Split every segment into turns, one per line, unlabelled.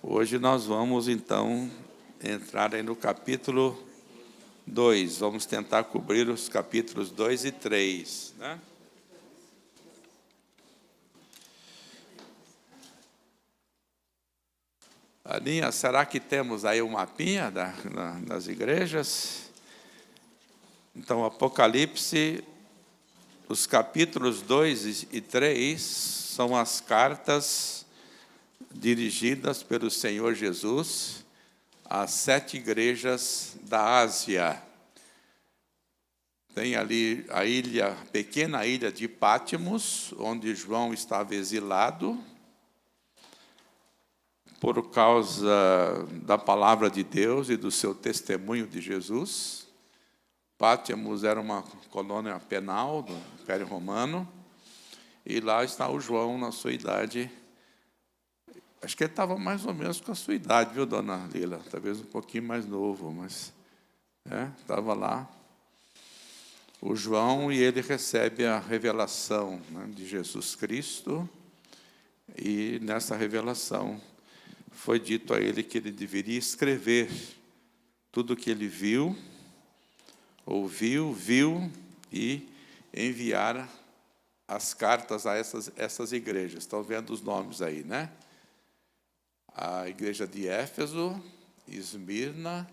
Hoje nós vamos, então, entrar aí no capítulo 2. Vamos tentar cobrir os capítulos 2 e 3, né? Aninha, será que temos aí um mapinha das igrejas? Então, Apocalipse, os capítulos 2 e 3 são as cartas dirigidas pelo Senhor Jesus às 7 igrejas da Ásia. Tem ali a pequena ilha de Pátimos, onde João estava exilado, por causa da palavra de Deus e do seu testemunho de Jesus. Pátimos era uma colônia penal do Império Romano, e lá está o João na sua idade. Acho que ele estava mais ou menos com a sua idade, viu, dona Lila? Talvez um pouquinho mais novo, mas estava lá o João, e ele recebe a revelação, né, de Jesus Cristo, e nessa revelação foi dito a ele que ele deveria escrever tudo o que ele viu, ouviu, viu, e enviar as cartas a essas igrejas. Estão vendo os nomes aí, né? A igreja de Éfeso, Esmirna,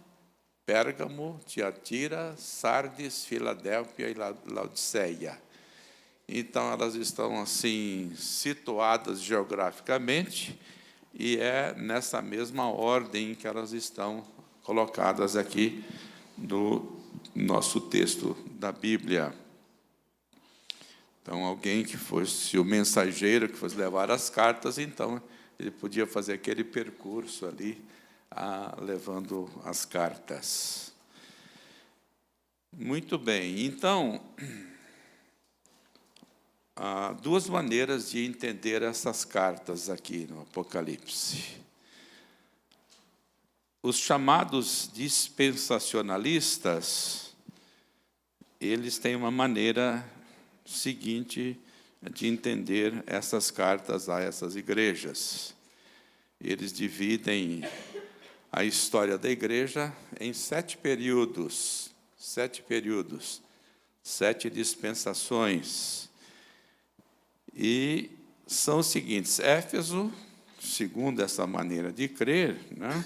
Pérgamo, Tiatira, Sardes, Filadélfia e Laodiceia. Então, elas estão assim situadas geograficamente, e é nessa mesma ordem que elas estão colocadas aqui no nosso texto da Bíblia. Então, alguém que fosse o mensageiro, que fosse levar as cartas, então ele podia fazer aquele percurso ali, levando as cartas. Muito bem, então, há duas maneiras de entender essas cartas aqui no Apocalipse. Os chamados dispensacionalistas, eles têm uma maneira seguinte de entender essas cartas a essas igrejas. Eles dividem a história da igreja em 7 períodos, 7 dispensações. E são os seguintes: Éfeso, segundo essa maneira de crer, né,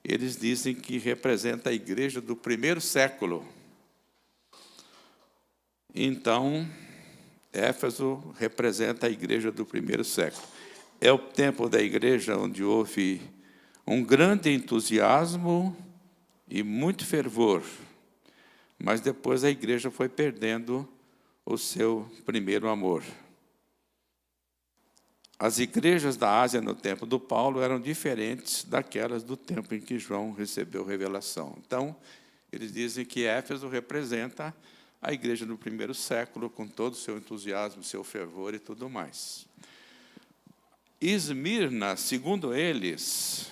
eles dizem que representa a igreja do primeiro século. Então, Éfeso representa a igreja do primeiro século. É o tempo da igreja onde houve um grande entusiasmo e muito fervor, mas depois a igreja foi perdendo o seu primeiro amor. As igrejas da Ásia no tempo do Paulo eram diferentes daquelas do tempo em que João recebeu revelação. Então, eles dizem que Éfeso representa a igreja do primeiro século, com todo o seu entusiasmo, seu fervor e tudo mais. Esmirna, segundo eles,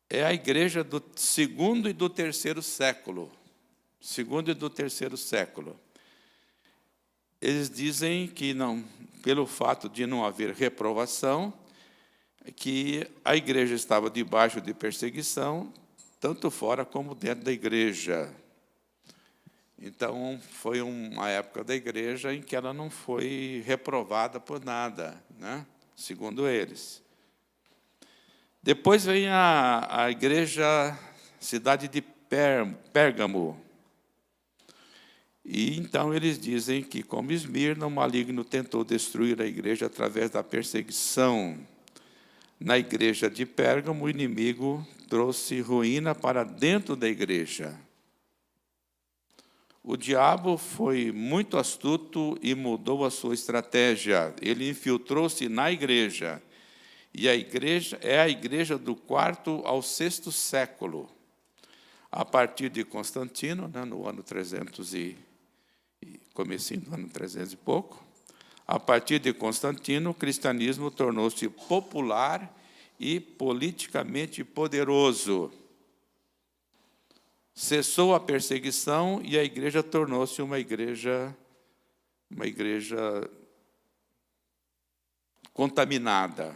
é a igreja do segundo e do terceiro século. Segundo e do terceiro século. Eles dizem que não, pelo fato de não haver reprovação, que a igreja estava debaixo de perseguição, tanto fora como dentro da igreja. Então, foi uma época da igreja em que ela não foi reprovada por nada, né? Segundo eles. Depois vem a igreja, cidade de Pérgamo. E então eles dizem que, como Esmirna, o maligno tentou destruir a igreja através da perseguição. Na igreja de Pérgamo, o inimigo trouxe ruína para dentro da igreja. O diabo foi muito astuto e mudou a sua estratégia. Ele infiltrou-se na igreja. E a igreja é a igreja do 4º ao 6º século. A partir de Constantino, né, no ano 300 comecinho do ano 300 e pouco, a partir de Constantino, o cristianismo tornou-se popular e politicamente poderoso. Cessou a perseguição e a igreja tornou-se uma igreja contaminada.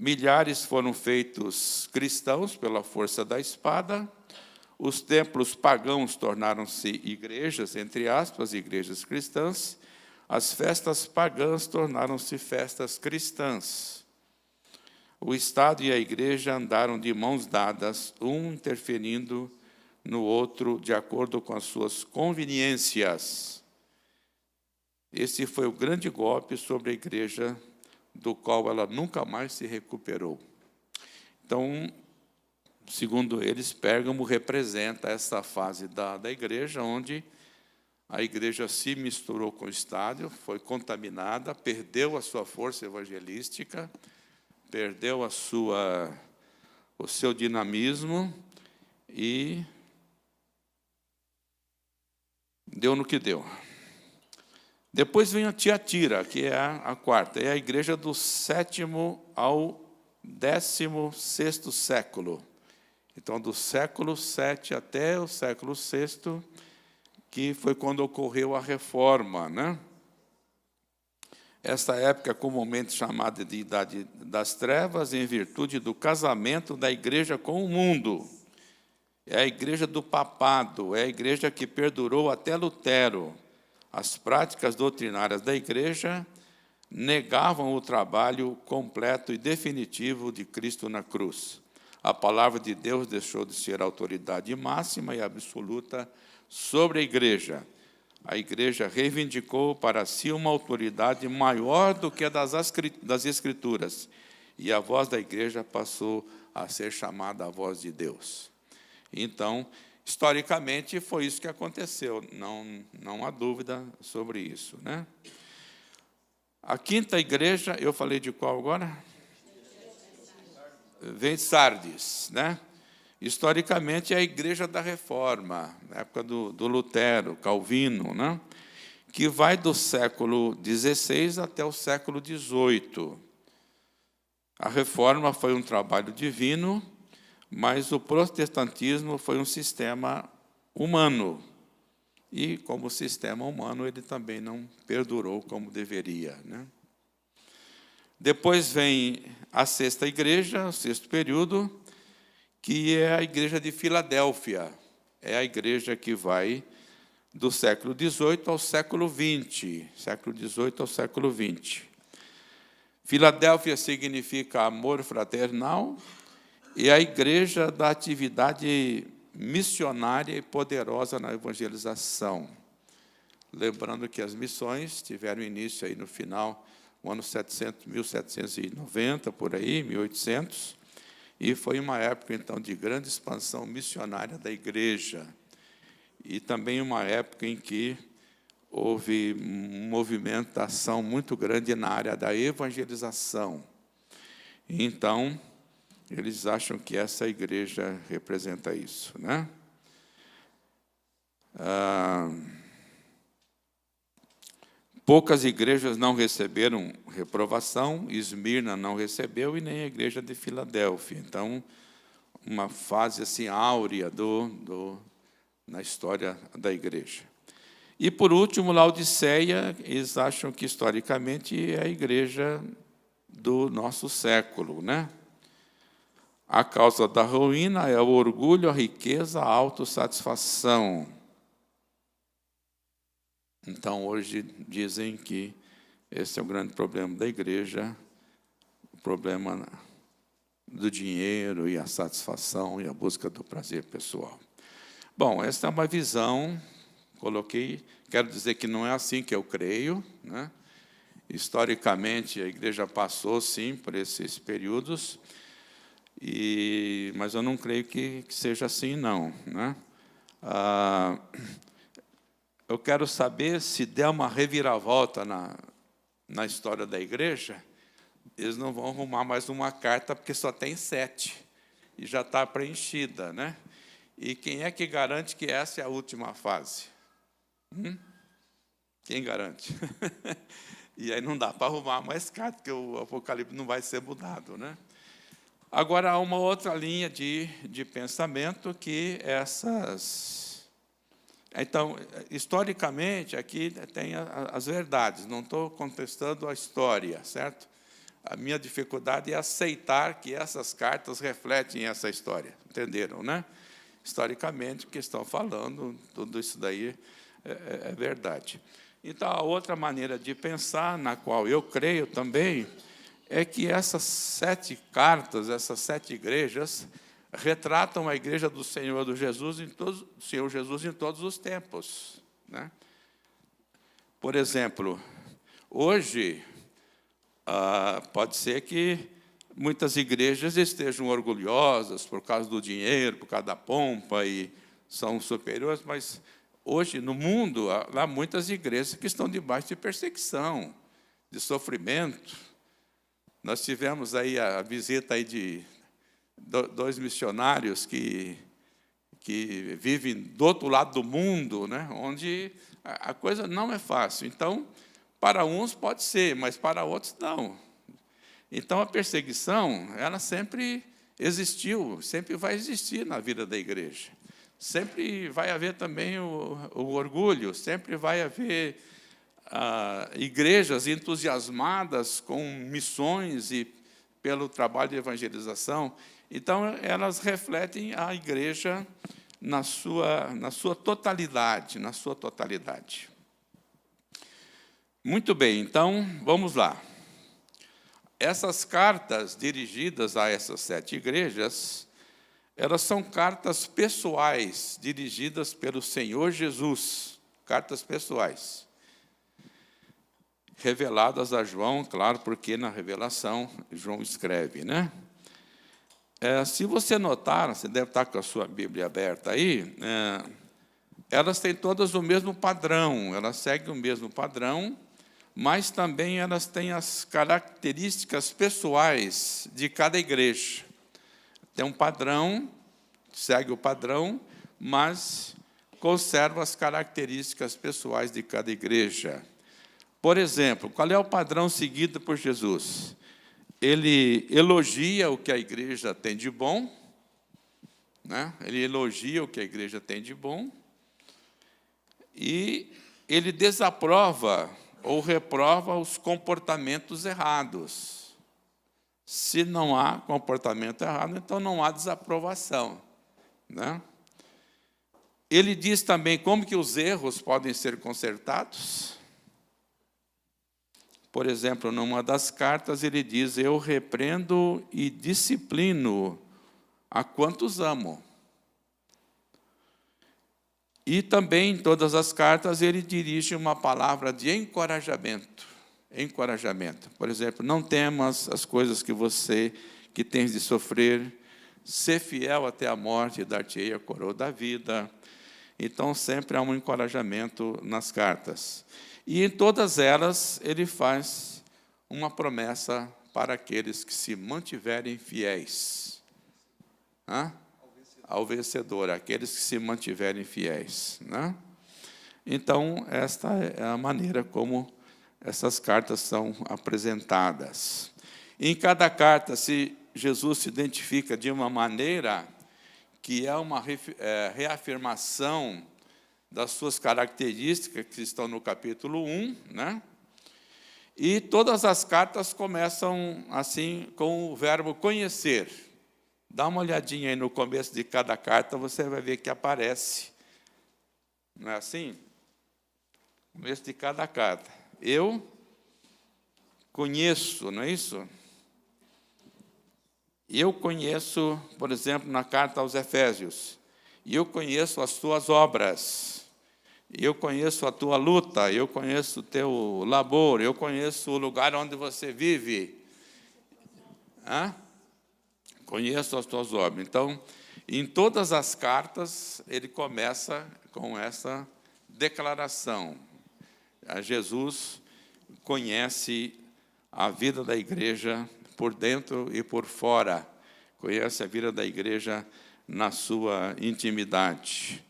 Milhares foram feitos cristãos pela força da espada. Os templos pagãos tornaram-se igrejas, entre aspas, igrejas cristãs. As festas pagãs tornaram-se festas cristãs. O Estado e a igreja andaram de mãos dadas, um interferindo no outro de acordo com as suas conveniências. Esse foi o grande golpe sobre a igreja, do qual ela nunca mais se recuperou. Então, segundo eles, Pérgamo representa essa fase da igreja, onde a igreja se misturou com o Estado, foi contaminada, perdeu a sua força evangelística, perdeu o seu dinamismo e deu no que deu. Depois vem a Tiatira, que é a quarta, é a igreja do 7º ao 16º século. Então, do século 7 até o século 6º, que foi quando ocorreu a reforma, né? Esta época é comumente chamada de Idade das Trevas, em virtude do casamento da igreja com o mundo. É a igreja do papado, é a igreja que perdurou até Lutero. As práticas doutrinárias da igreja negavam o trabalho completo e definitivo de Cristo na cruz. A palavra de Deus deixou de ser a autoridade máxima e absoluta sobre a igreja. A igreja reivindicou para si uma autoridade maior do que a das Escrituras, e a voz da igreja passou a ser chamada a voz de Deus. Então, historicamente, foi isso que aconteceu, não há dúvida sobre isso, né? A quinta igreja, eu falei de qual agora? Vem de Sardes, né? Historicamente, é a igreja da Reforma, na época do Lutero, Calvino, né? Que vai do século XVI até o século XVIII. A Reforma foi um trabalho divino, mas o protestantismo foi um sistema humano. E, como sistema humano, ele também não perdurou como deveria, né? Depois vem a sexta igreja, o sexto período, que é a igreja de Filadélfia. É a igreja que vai do século XVIII ao século XX. Século XVIII ao século XX. Filadélfia significa amor fraternal, e a igreja da atividade missionária e poderosa na evangelização. Lembrando que as missões tiveram início aí no final, no ano 1790, por aí, 1800, e foi uma época, então, de grande expansão missionária da igreja, e também uma época em que houve movimentação muito grande na área da evangelização. Então, eles acham que essa igreja representa isso, né? Poucas igrejas não receberam reprovação, Esmirna não recebeu, e nem a igreja de Filadélfia. Então, uma fase assim áurea na história da igreja. E, por último, Laodiceia, eles acham que, historicamente, é a igreja do nosso século, né? A causa da ruína é o orgulho, a riqueza, a autossatisfação. Então, hoje, dizem que esse é o grande problema da igreja, o problema do dinheiro e a satisfação e a busca do prazer pessoal. Bom, essa é uma visão, quero dizer que não é assim que eu creio, né? Historicamente, a igreja passou, sim, por esses períodos, mas eu não creio que seja assim, não, né? Eu quero saber se der uma reviravolta na história da igreja, eles não vão arrumar mais uma carta, porque só tem 7, e já está preenchida, né? E quem é que garante que essa é a última fase? Quem garante? E aí não dá para arrumar mais carta, porque o Apocalipse não vai ser mudado, né? Agora, há uma outra linha de pensamento que essas... Então, historicamente, aqui tem as verdades, não estou contestando a história, certo? A minha dificuldade é aceitar que essas cartas refletem essa história. Entenderam, né? Historicamente, o que estão falando, tudo isso daí é verdade. Então, a outra maneira de pensar, na qual eu creio também, é que essas 7 cartas, essas 7 igrejas, retratam a igreja do Senhor Jesus em todos os tempos, né? Por exemplo, hoje, pode ser que muitas igrejas estejam orgulhosas por causa do dinheiro, por causa da pompa, e são superiores, mas hoje, no mundo, há muitas igrejas que estão debaixo de perseguição, de sofrimento. Nós tivemos aí a visita aí de 2 missionários que vivem do outro lado do mundo, né, onde a coisa não é fácil. Então, para uns pode ser, mas para outros não. Então, a perseguição, ela sempre existiu, sempre vai existir na vida da igreja. Sempre vai haver também o orgulho, sempre vai haver igrejas entusiasmadas com missões e pelo trabalho de evangelização. Então, elas refletem a igreja na sua totalidade, Muito bem, então, vamos lá. Essas cartas dirigidas a essas 7 igrejas, elas são cartas pessoais, dirigidas pelo Senhor Jesus, cartas pessoais, reveladas a João, claro, porque na revelação João escreve, né? Se você notar, você deve estar com a sua Bíblia aberta aí, elas têm todas o mesmo padrão, elas seguem o mesmo padrão, mas também elas têm as características pessoais de cada igreja. Tem um padrão, segue o padrão, mas conserva as características pessoais de cada igreja. Por exemplo, qual é o padrão seguido por Jesus? Ele elogia o que a igreja tem de bom, né? Ele elogia o que a igreja tem de bom, e ele desaprova ou reprova os comportamentos errados. Se não há comportamento errado, então não há desaprovação, né? Ele diz também como que os erros podem ser consertados. Por exemplo, numa das cartas, ele diz: eu repreendo e disciplino a quantos amo. E também, em todas as cartas, ele dirige uma palavra de encorajamento. Encorajamento. Por exemplo, não temas as coisas que tens de sofrer, ser fiel até a morte, dar-te-ei a coroa da vida. Então, sempre há um encorajamento nas cartas. E em todas elas, ele faz uma promessa para aqueles que se mantiverem fiéis. Ao vencedor, aqueles que se mantiverem fiéis, né? Então, esta é a maneira como essas cartas são apresentadas. Em cada carta, Jesus se identifica de uma maneira que é uma reafirmação das suas características, que estão no capítulo 1, né? E todas as cartas começam assim com o verbo conhecer. Dá uma olhadinha aí no começo de cada carta, você vai ver que aparece. Não é assim? Começo de cada carta. Eu conheço, não é isso? Eu conheço, por exemplo, na carta aos Efésios, eu conheço as tuas obras, eu conheço a tua luta, eu conheço o teu labor, eu conheço o lugar onde você vive. Conheço as tuas obras. Então, em todas as cartas, ele começa com essa declaração. Jesus conhece a vida da igreja por dentro e por fora. Conhece a vida da igreja na sua intimidade.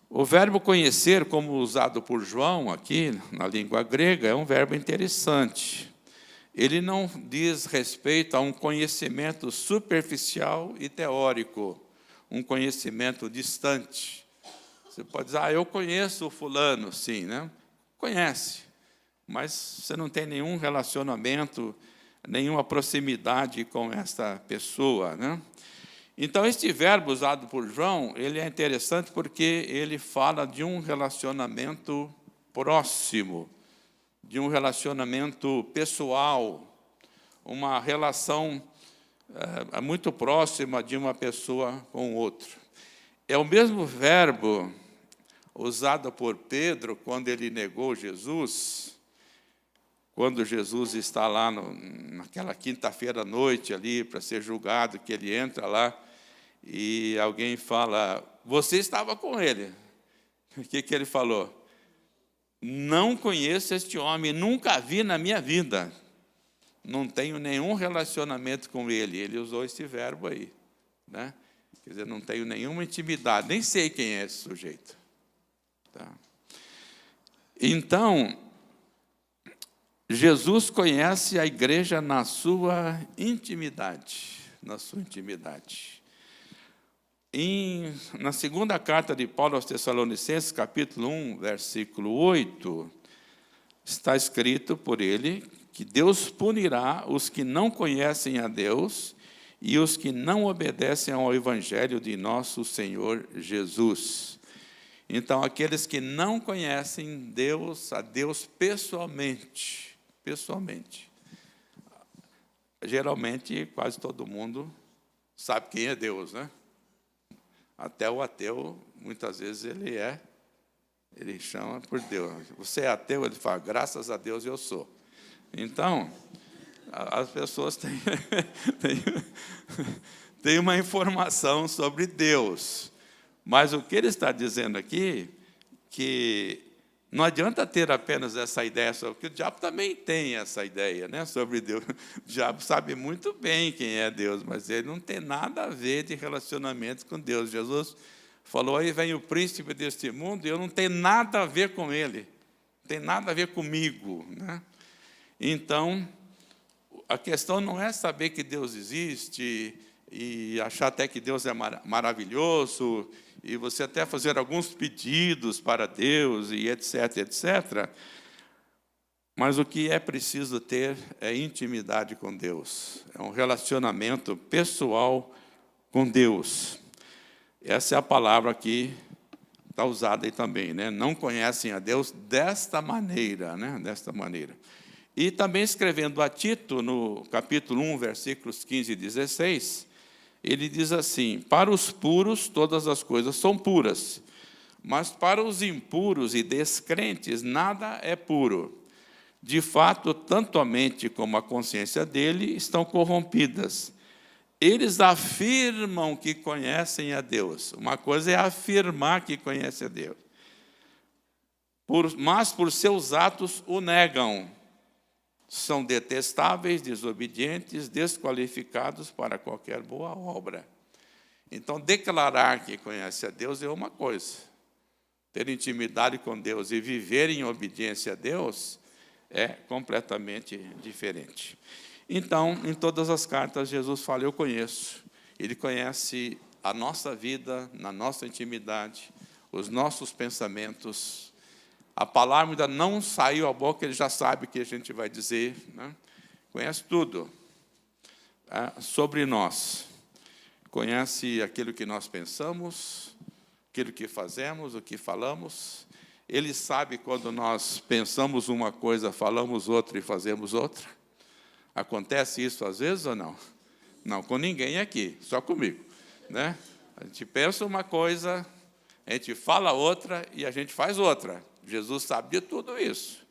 O verbo conhecer, como usado por João aqui, na língua grega, é um verbo interessante. Ele não diz respeito a um conhecimento superficial e teórico, um conhecimento distante. Você pode dizer, eu conheço o fulano, sim, né? Conhece, mas você não tem nenhum relacionamento nenhuma proximidade com esta pessoa, né? Então, este verbo usado por João, ele é interessante porque ele fala de um relacionamento próximo, de um relacionamento pessoal, uma relação muito próxima de uma pessoa com outra. É o mesmo verbo usado por Pedro quando ele negou Jesus, quando Jesus está lá naquela quinta-feira à noite ali para ser julgado, que ele entra lá e alguém fala, você estava com ele. O que ele falou? Não conheço este homem, nunca vi na minha vida. Não tenho nenhum relacionamento com ele. Ele usou esse verbo aí, né? Quer dizer, não tenho nenhuma intimidade, nem sei quem é esse sujeito. Tá? Então, Jesus conhece a igreja na sua intimidade, Na segunda carta de Paulo aos Tessalonicenses, capítulo 1, versículo 8, está escrito por ele que Deus punirá os que não conhecem a Deus e os que não obedecem ao Evangelho de nosso Senhor Jesus. Então, aqueles que não conhecem a Deus pessoalmente, geralmente, quase todo mundo sabe quem é Deus, né? Até o ateu, muitas vezes, ele chama por Deus. Você é ateu? Ele fala, graças a Deus eu sou. Então, as pessoas têm uma informação sobre Deus. Mas o que ele está dizendo aqui, que não adianta ter apenas essa ideia, porque o diabo também tem essa ideia, né, sobre Deus. O diabo sabe muito bem quem é Deus, mas ele não tem nada a ver de relacionamento com Deus. Jesus falou, aí vem o príncipe deste mundo, e eu não tenho nada a ver com ele, não tem nada a ver comigo, né? Então, a questão não é saber que Deus existe e achar até que Deus é maravilhoso, e você até fazer alguns pedidos para Deus, e etc., etc. Mas o que é preciso ter é intimidade com Deus, é um relacionamento pessoal com Deus. Essa é a palavra que está usada aí também, né? Não conhecem a Deus desta maneira, né? Desta maneira. E também escrevendo a Tito, no capítulo 1, versículos 15 e 16, ele diz assim, para os puros todas as coisas são puras, mas para os impuros e descrentes nada é puro. De fato, tanto a mente como a consciência dele estão corrompidas. Eles afirmam que conhecem a Deus. Uma coisa é afirmar que conhece a Deus. Mas por seus atos o negam. São detestáveis, desobedientes, desqualificados para qualquer boa obra. Então, declarar que conhece a Deus é uma coisa. Ter intimidade com Deus e viver em obediência a Deus é completamente diferente. Então, em todas as cartas, Jesus fala, eu conheço. Ele conhece a nossa vida, na nossa intimidade, os nossos pensamentos. A palavra ainda não saiu à boca, ele já sabe o que a gente vai dizer, né? Conhece tudo sobre nós. Conhece aquilo que nós pensamos, aquilo que fazemos, o que falamos. Ele sabe quando nós pensamos uma coisa, falamos outra e fazemos outra. Acontece isso às vezes ou não? Não, com ninguém aqui, só comigo, né? A gente pensa uma coisa, a gente fala outra e a gente faz outra. Jesus sabe de tudo isso.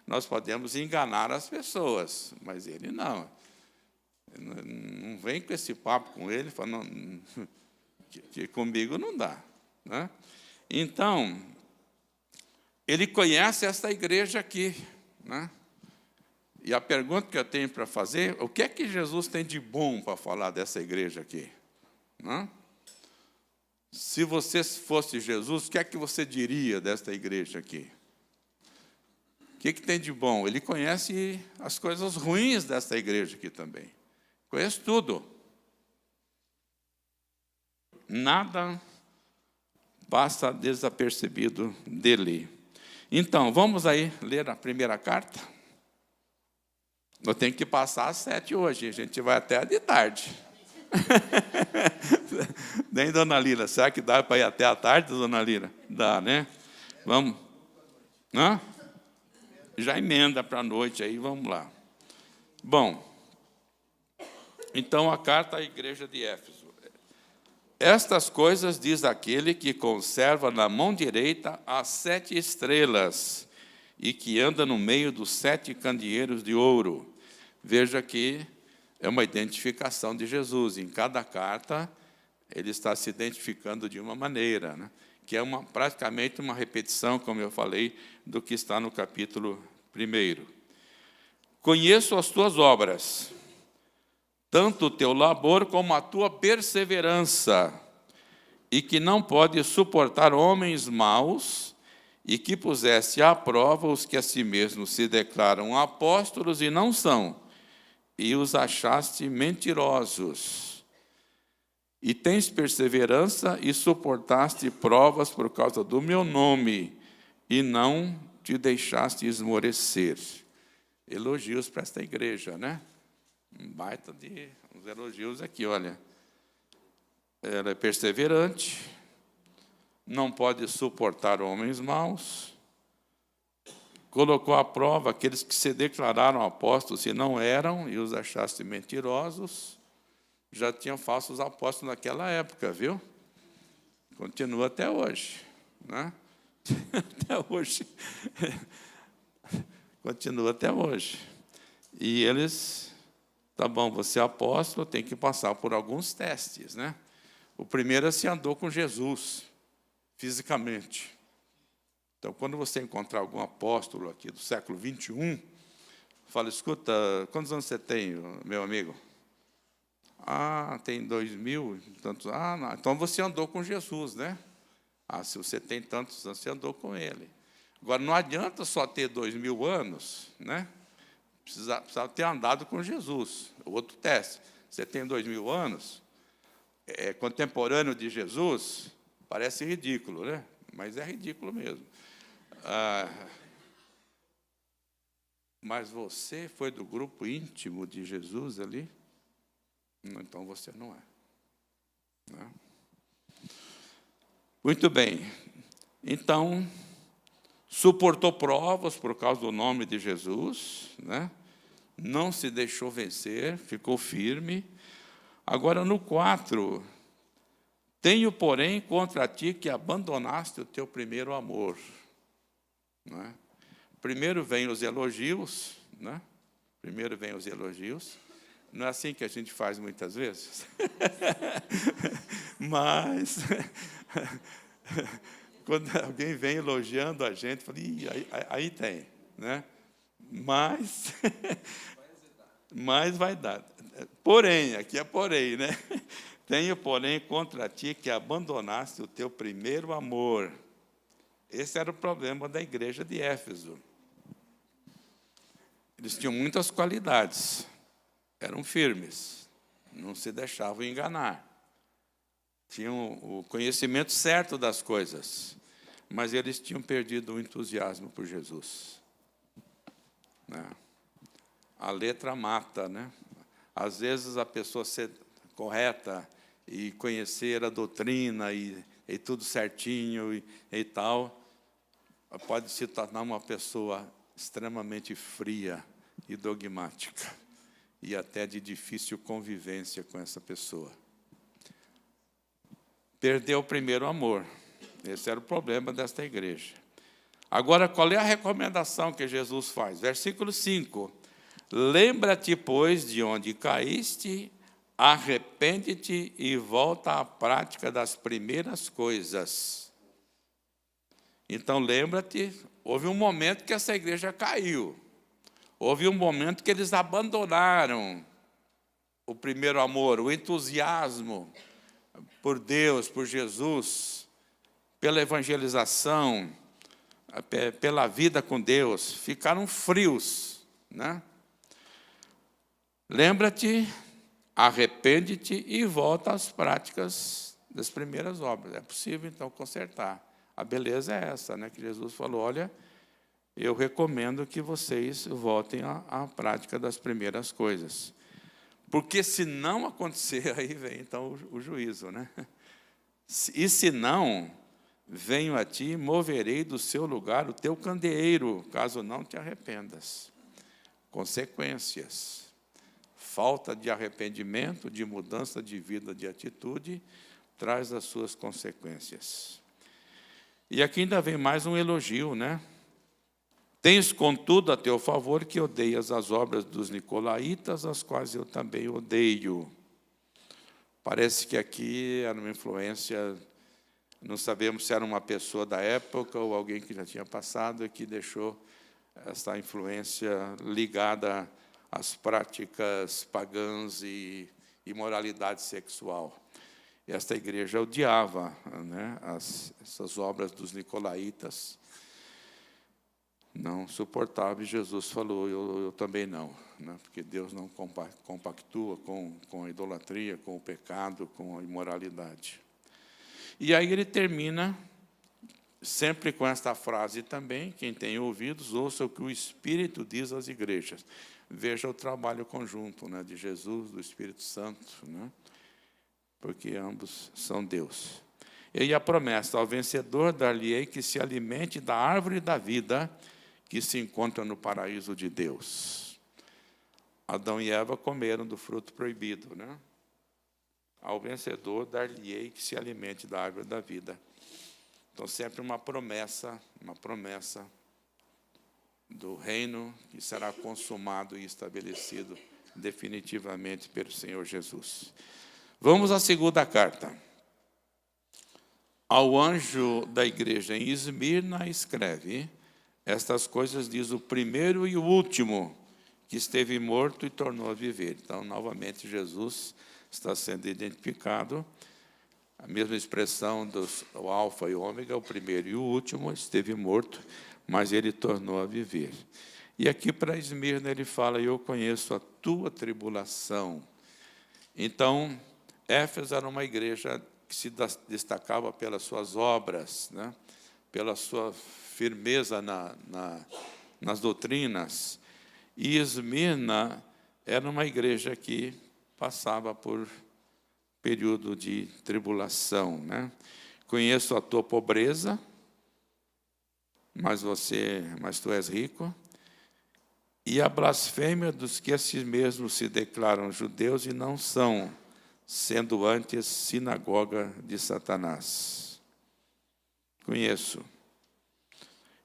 Nós podemos enganar as pessoas, mas ele não. Não vem com esse papo com ele, falando que comigo não dá, né? Então, ele conhece esta igreja aqui, né? E a pergunta que eu tenho para fazer, o que é que Jesus tem de bom para falar dessa igreja aqui? Né? Se você fosse Jesus, o que é que você diria desta igreja aqui? O que tem de bom? Ele conhece as coisas ruins desta igreja aqui também. Conhece tudo. Nada passa desapercebido dele. Então, vamos aí ler a primeira carta. Eu tenho que passar às 7 hoje, a gente vai até de tarde. Nem, dona Lira, será que dá para ir até a tarde, dona Lira? Dá, né? Vamos. Hã? Já emenda para a noite aí, vamos lá. Bom, então a carta à igreja de Éfeso. Estas coisas diz aquele que conserva na mão direita as 7 estrelas e que anda no meio dos 7 candeeiros de ouro. Veja que é uma identificação de Jesus. Em cada carta, ele está se identificando de uma maneira, né? Que é praticamente uma repetição, como eu falei, do que está no capítulo 1. Conheço as tuas obras, tanto o teu labor como a tua perseverança, e que não pode suportar homens maus, e que puseste à prova os que a si mesmos se declaram apóstolos e não são, e os achaste mentirosos. E tens perseverança e suportaste provas por causa do meu nome, e não te deixaste esmorecer. Elogios para esta igreja, né? Um baita de uns elogios aqui, olha. Ela é perseverante, não pode suportar homens maus, colocou à prova aqueles que se declararam apóstolos e não eram, e os achaste mentirosos. Já tinham falsos apóstolos naquela época, viu? Continua até hoje, né? Até hoje. Continua até hoje. E eles, tá bom, você é apóstolo, tem que passar por alguns testes, né? O primeiro é se andou com Jesus, fisicamente. Então, quando você encontrar algum apóstolo aqui do século 21, fala, escuta, quantos anos você tem, meu amigo? Ah, tem 2000, tantos. Ah, não. Então você andou com Jesus, né? Ah, se você tem tantos anos, você andou com ele. Agora, não adianta só ter 2000 anos, né? Precisa ter andado com Jesus. Outro teste. Você tem 2000 anos, é contemporâneo de Jesus, parece ridículo, né? Mas é ridículo mesmo. Mas você foi do grupo íntimo de Jesus ali? Então você não é. Né? Muito bem. Então, suportou provas por causa do nome de Jesus, né? Não se deixou vencer, ficou firme. Agora, no 4, tenho, porém, contra ti que abandonaste o teu primeiro amor. Né? Primeiro vem os elogios, né? Primeiro vem os elogios. Não é assim que a gente faz muitas vezes? Mas, quando alguém vem elogiando a gente, fala, aí tem, né? Mas vai dar. Porém, aqui é porém, né? Tenho, porém, contra ti que abandonaste o teu primeiro amor. Esse era o problema da igreja de Éfeso. Eles tinham muitas qualidades, eram firmes, não se deixavam enganar. Tinham o conhecimento certo das coisas, mas eles tinham perdido o entusiasmo por Jesus. Né? A letra mata, né? Às vezes a pessoa ser correta e conhecer a doutrina e tudo certinho e tal, pode se tornar uma pessoa extremamente fria e dogmática, e até de difícil convivência com essa pessoa. Perdeu o primeiro amor. Esse era o problema desta igreja. Agora, qual é a recomendação que Jesus faz? Versículo 5. Lembra-te, pois, de onde caíste, arrepende-te e volta à prática das primeiras coisas. Então, lembra-te, houve um momento que essa igreja caiu. Houve um momento que eles abandonaram o primeiro amor, o entusiasmo por Deus, por Jesus, pela evangelização, pela vida com Deus. Ficaram frios, né? Lembra-te, arrepende-te e volta às práticas das primeiras obras. É possível, então, consertar. A beleza é essa, né? Que Jesus falou, olha, eu recomendo que vocês voltem à prática das primeiras coisas. Porque se não acontecer, aí vem então o juízo, né? E se não, venho a ti e moverei do seu lugar o teu candeeiro, caso não te arrependas. Consequências. Falta de arrependimento, de mudança de vida, de atitude, traz as suas consequências. E aqui ainda vem mais um elogio, né? Tens, contudo, a teu favor que odeias as obras dos nicolaítas, as quais eu também odeio. Parece que aqui era uma influência, não sabemos se era uma pessoa da época ou alguém que já tinha passado e que deixou essa influência ligada às práticas pagãs e imoralidade sexual. Esta igreja odiava, né, essas obras dos nicolaítas. Não suportava, e Jesus falou, eu também não, né, porque Deus não compactua com a idolatria, com o pecado, com a imoralidade. E aí ele termina sempre com esta frase também: quem tem ouvidos, ouça o que o Espírito diz às igrejas. Veja o trabalho conjunto, né, de Jesus, do Espírito Santo, né, porque ambos são Deus. E a promessa: ao vencedor dar-lhe-ei que se alimente da árvore da vida que se encontra no paraíso de Deus. Adão e Eva comeram do fruto proibido, né? Ao vencedor dar-lhe-ei que se alimente da árvore da vida. Então, sempre uma promessa do reino que será consumado e estabelecido definitivamente pelo Senhor Jesus. Vamos à segunda carta. Ao anjo da igreja em Esmirna escreve: estas coisas diz o primeiro e o último, que esteve morto e tornou a viver. Então, novamente, Jesus está sendo identificado. A mesma expressão dos o alfa e o ômega, o primeiro e o último, esteve morto, mas ele tornou a viver. E aqui para Esmirna ele fala: eu conheço a tua tribulação. Então, Éfeso era uma igreja que se destacava pelas suas obras, né? Pela sua firmeza nas doutrinas. E Esmirna era uma igreja que passava por período de tribulação, né? Conheço a tua pobreza, mas tu és rico, e a blasfêmia dos que a si mesmos se declaram judeus e não são, sendo antes sinagoga de Satanás. Conheço.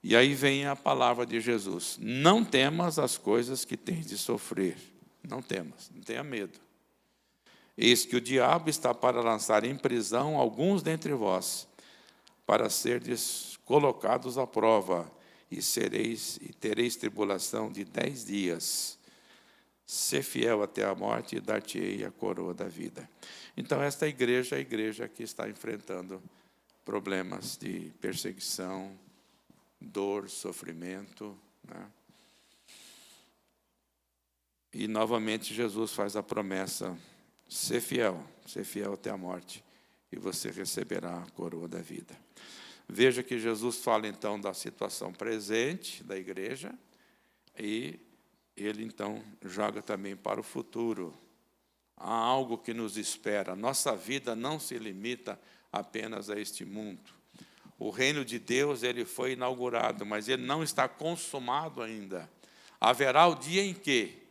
E aí vem a palavra de Jesus: não temas as coisas que tens de sofrer. Não temas, não tenha medo. Eis que o diabo está para lançar em prisão alguns dentre vós, para serdes colocados à prova, e tereis tribulação de 10 dias. Sê fiel até a morte, e dar-te-ei a coroa da vida. Então, esta igreja é a igreja que está enfrentando problemas de perseguição, dor, sofrimento, né? E, novamente, Jesus faz a promessa: ser fiel até a morte, e você receberá a coroa da vida. Veja que Jesus fala, então, da situação presente da igreja, e ele, então, joga também para o futuro. Há algo que nos espera. Nossa vida não se limita apenas a este mundo. O reino de Deus, ele foi inaugurado, mas ele não está consumado ainda. Haverá o dia em que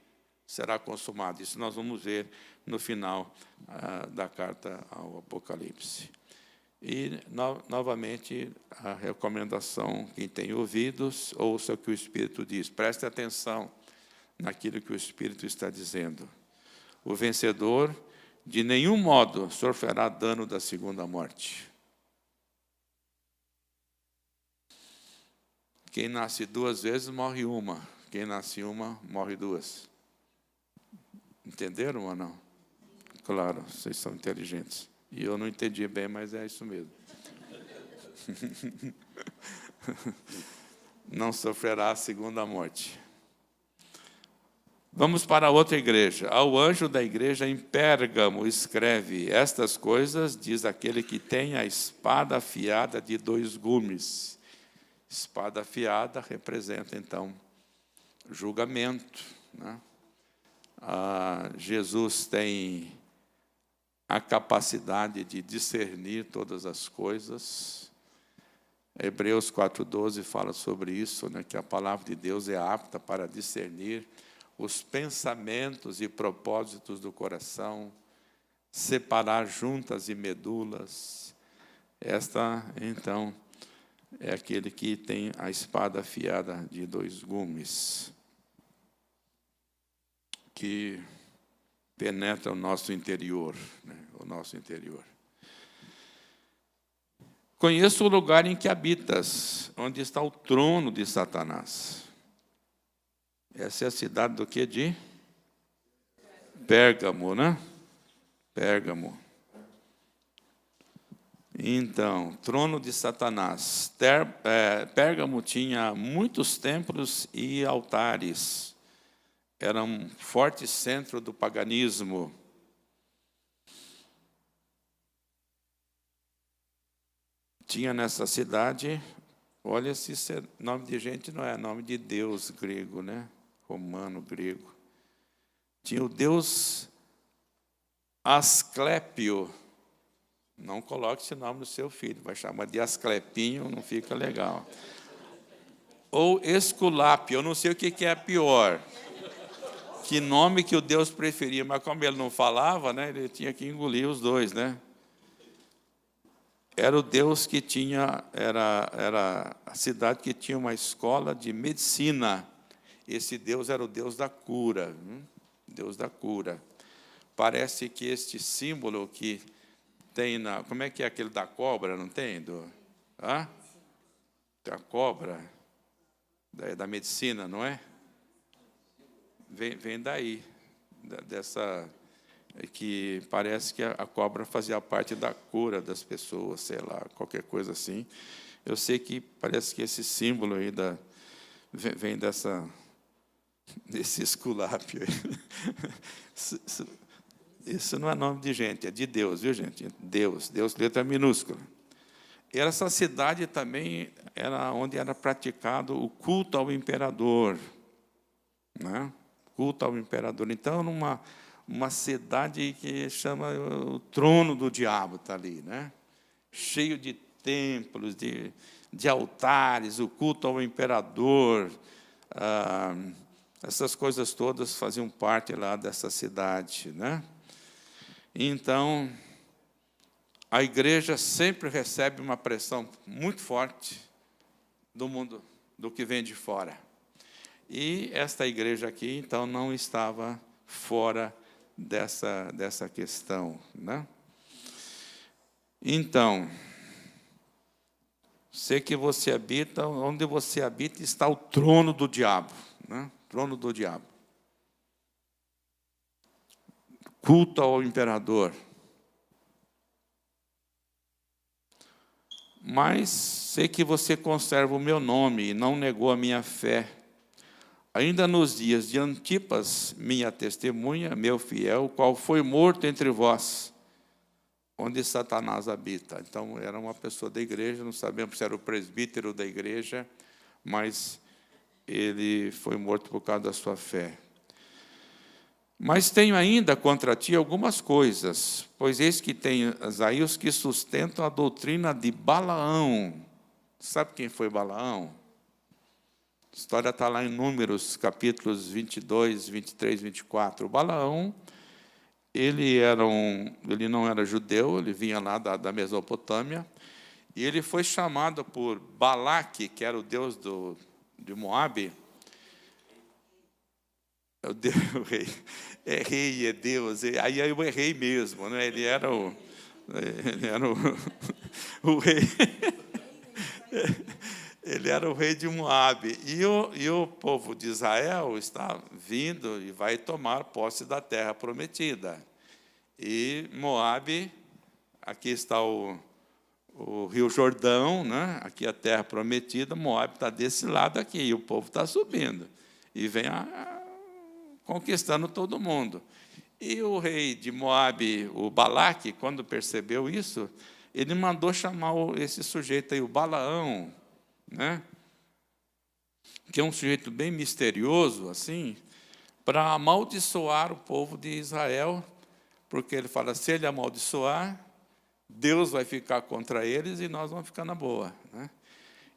será consumado. Isso nós vamos ver no final da carta ao Apocalipse. E, novamente, a recomendação: quem tem ouvidos, ouça o que o Espírito diz. Preste atenção naquilo que o Espírito está dizendo. O vencedor, de nenhum modo, sofrerá dano da segunda morte. Quem nasce 2 vezes, morre uma. Quem nasce uma, morre 2. Entenderam ou não? Claro, vocês são inteligentes. E eu não entendi bem, mas é isso mesmo. Não sofrerá a segunda morte. Vamos para outra igreja. Ao anjo da igreja em Pérgamo escreve: estas coisas diz aquele que tem a espada afiada de 2 gumes. Espada afiada representa, então, julgamento, né? Jesus tem a capacidade de discernir todas as coisas. Hebreus 4,12 fala sobre isso, né, que a palavra de Deus é apta para discernir os pensamentos e propósitos do coração, separar juntas e medulas. Esta, então, é aquele que tem a espada afiada de 2 gumes, que penetra o nosso interior, né, o nosso interior. Conheço o lugar em que habitas, onde está o trono de Satanás. Essa é a cidade do quê? De Pérgamo, né? Pérgamo. Então, trono de Satanás. Pérgamo tinha muitos templos e altares. Era um forte centro do paganismo. Tinha nessa cidade, olha se isso é nome de gente, não é nome de Deus grego, né? Romano, grego. Tinha o deus Asclépio. Não coloque esse nome no seu filho, vai chamar de Asclepinho, não fica legal. Ou Esculápio, eu não sei o que é pior. Que nome que o Deus preferia, mas como ele não falava, né, ele tinha que engolir os dois, né? Era o Deus que tinha, era a cidade que tinha uma escola de medicina. Esse Deus era o Deus da cura, Deus da cura. Parece que este símbolo que tem na... Como é que é aquele da cobra, não tem? Da cobra, da medicina, não é? Vem daí, dessa... que parece que a cobra fazia parte da cura das pessoas, sei lá, qualquer coisa assim. Eu sei que parece que esse símbolo aí vem desse esculápio. Isso não é nome de gente, é de Deus, viu, gente? Deus, letra minúscula. E essa cidade também era onde era praticado o culto ao imperador, né? Culto ao imperador. Então, uma cidade que chama o trono do diabo, está ali, né? Cheio de templos, de altares, o culto ao imperador. Essas coisas todas faziam parte lá dessa cidade, né? Então, a igreja sempre recebe uma pressão muito forte do mundo, do que vem de fora. E esta igreja aqui, então, não estava fora dessa questão, né? Então, sei que você habita, onde você habita está o trono do diabo, né? Trono do diabo. Culto ao imperador. Mas sei que você conserva o meu nome e não negou a minha fé. Ainda nos dias de Antipas, minha testemunha, meu fiel, qual foi morto entre vós, onde Satanás habita. Então, era uma pessoa da igreja, não sabemos se era o presbítero da igreja, mas ele foi morto por causa da sua fé. Mas tenho ainda contra ti algumas coisas, pois eis que tem aí os que sustentam a doutrina de Balaão. Sabe quem foi Balaão? A história está lá em Números, capítulos 22, 23, 24. O Balaão, ele não era judeu, ele vinha lá da Mesopotâmia, e ele foi chamado por Balaque, que era o deus de Moabe. O rei. É rei, é Deus. Aí eu errei mesmo, né? Ele era o rei. Ele era o rei de Moabe. E o povo de Israel está vindo e vai tomar posse da terra prometida. E Moabe, aqui está o rio Jordão, né? Aqui a terra prometida, Moabe está desse lado aqui, e o povo está subindo. E vem conquistando todo mundo. E o rei de Moabe, o Balaque, quando percebeu isso, ele mandou chamar esse sujeito aí, o Balaão, né? que é um sujeito bem misterioso, assim, para amaldiçoar o povo de Israel, porque ele fala, se ele amaldiçoar, Deus vai ficar contra eles e nós vamos ficar na boa, né?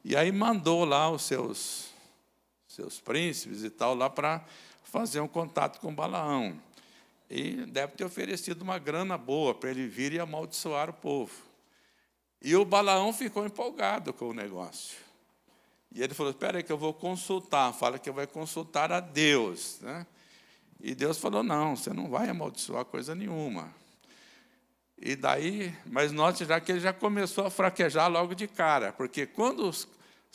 E aí mandou lá os seus príncipes e tal, lá para fazer um contato com Balaão. E deve ter oferecido uma grana boa para ele vir e amaldiçoar o povo. E o Balaão ficou empolgado com o negócio. E ele falou, espera aí que eu vou consultar. Fala que vai consultar a Deus, né? E Deus falou, não, você não vai amaldiçoar coisa nenhuma. E daí, mas note já que ele já começou a fraquejar logo de cara, porque quando as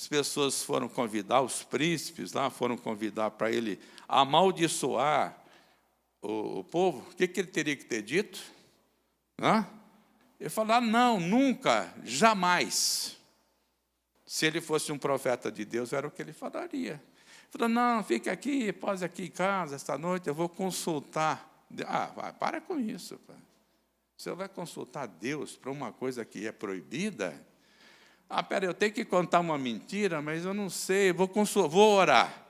pessoas foram convidar, os príncipes lá foram convidar para ele amaldiçoar o povo, o que ele teria que ter dito? Hã? Ele falou, não, nunca, jamais. Se ele fosse um profeta de Deus, era o que ele falaria. Ele falou, não, fique aqui, pause aqui em casa, esta noite eu vou consultar. Vai, para com isso. Pá. Você vai consultar Deus para uma coisa que é proibida? Peraí, eu tenho que contar uma mentira, mas eu não sei, vou orar.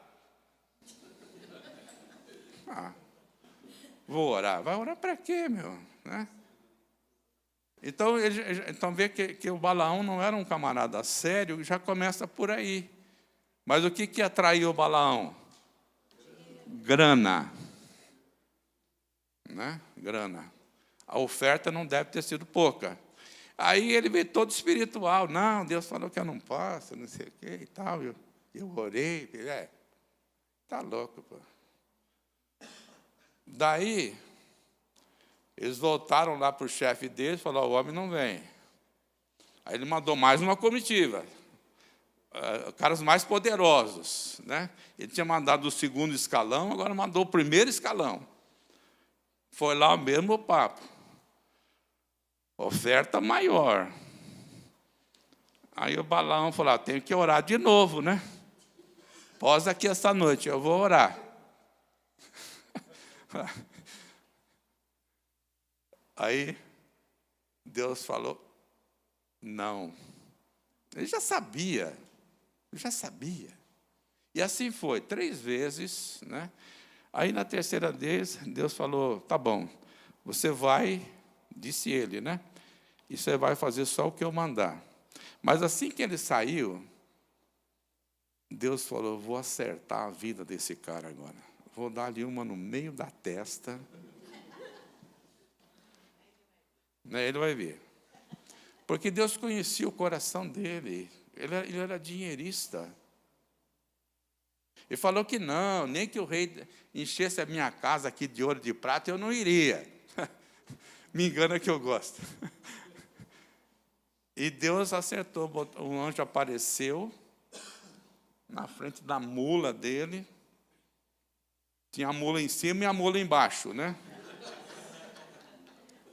Vou orar. Vai orar para quê, meu? Né? Então vê que o Balaão não era um camarada sério, já começa por aí. Mas o que atraiu o Balaão? Grana. Né? Grana. A oferta não deve ter sido pouca. Aí ele veio todo espiritual. Não, Deus falou que eu não posso, não sei o quê e tal. Eu orei. Está louco, pô. Daí, eles voltaram lá para o chefe deles e falaram, o homem não vem. Aí ele mandou mais uma comitiva. Caras mais poderosos, né? Ele tinha mandado o segundo escalão, agora mandou o primeiro escalão. Foi lá o mesmo papo. Oferta maior. Aí o Balaão falou, tenho que orar de novo, né? Posa aqui essa noite, eu vou orar. Aí Deus falou, não. Ele já sabia. E assim foi, 3 vezes, né? Aí na terceira vez, Deus falou, tá bom, você vai, disse ele, né? E você vai fazer só o que eu mandar. Mas assim que ele saiu, Deus falou, vou acertar a vida desse cara agora. Vou dar-lhe uma no meio da testa. Ele vai ver. Porque Deus conhecia o coração dele. Ele era dinheirista. Ele falou que não, nem que o rei enchesse a minha casa aqui de ouro e de prata, eu não iria. Me engana que eu gosto. E Deus acertou, um anjo apareceu na frente da mula dele. Tinha a mula em cima e a mula embaixo, né?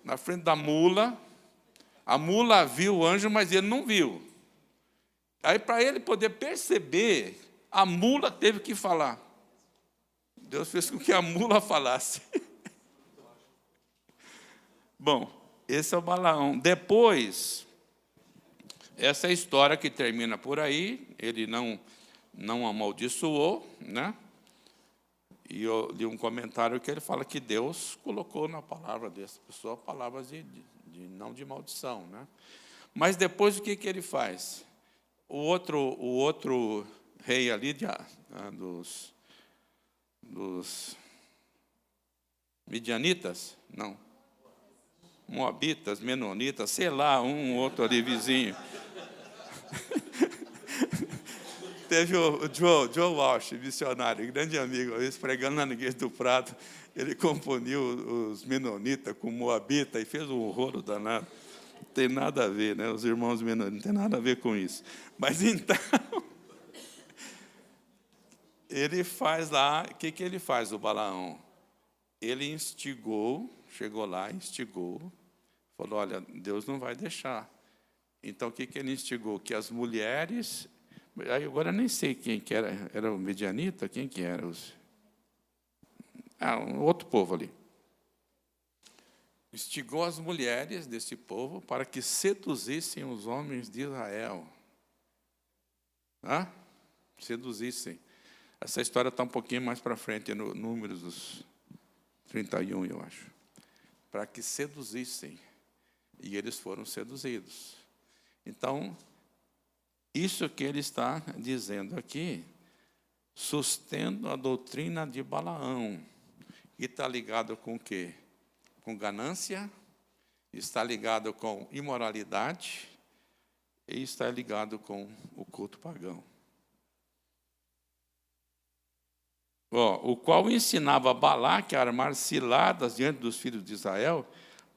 Na frente da mula, a mula viu o anjo, mas ele não viu. Aí, para ele poder perceber, a mula teve que falar. Deus fez com que a mula falasse. Bom, esse é o Balaão. Depois, essa é a história que termina por aí. Ele não amaldiçoou, né? E eu li um comentário que ele fala que Deus colocou na palavra dessa pessoa palavras não de maldição, né? Mas depois o que ele faz? O outro rei ali dos midianitas, não, moabitas, menonitas, sei lá, um outro ali vizinho. Teve o Joe Walsh, missionário, grande amigo, pregando na Igreja do Prado, ele componiu os menonitas com moabita e fez um horror danado. Não tem nada a ver, né? Os irmãos menonitas, não tem nada a ver com isso. Mas então, ele faz lá, o que ele faz, o Balaão? Ele instigou, chegou lá, instigou, falou, olha, Deus não vai deixar. Então, o que ele instigou? Que as mulheres... Aí agora eu nem sei quem que era o medianita, quem que era? Um outro povo ali. Instigou as mulheres desse povo para que seduzissem os homens de Israel. Seduzissem. Essa história está um pouquinho mais para frente, no Números dos 31, eu acho. Para que seduzissem. E eles foram seduzidos. Então, isso que ele está dizendo aqui, sustendo a doutrina de Balaão. E está ligado com o quê? Com ganância, está ligado com imoralidade e está ligado com o culto pagão. O qual ensinava Balaque a armar ciladas diante dos filhos de Israel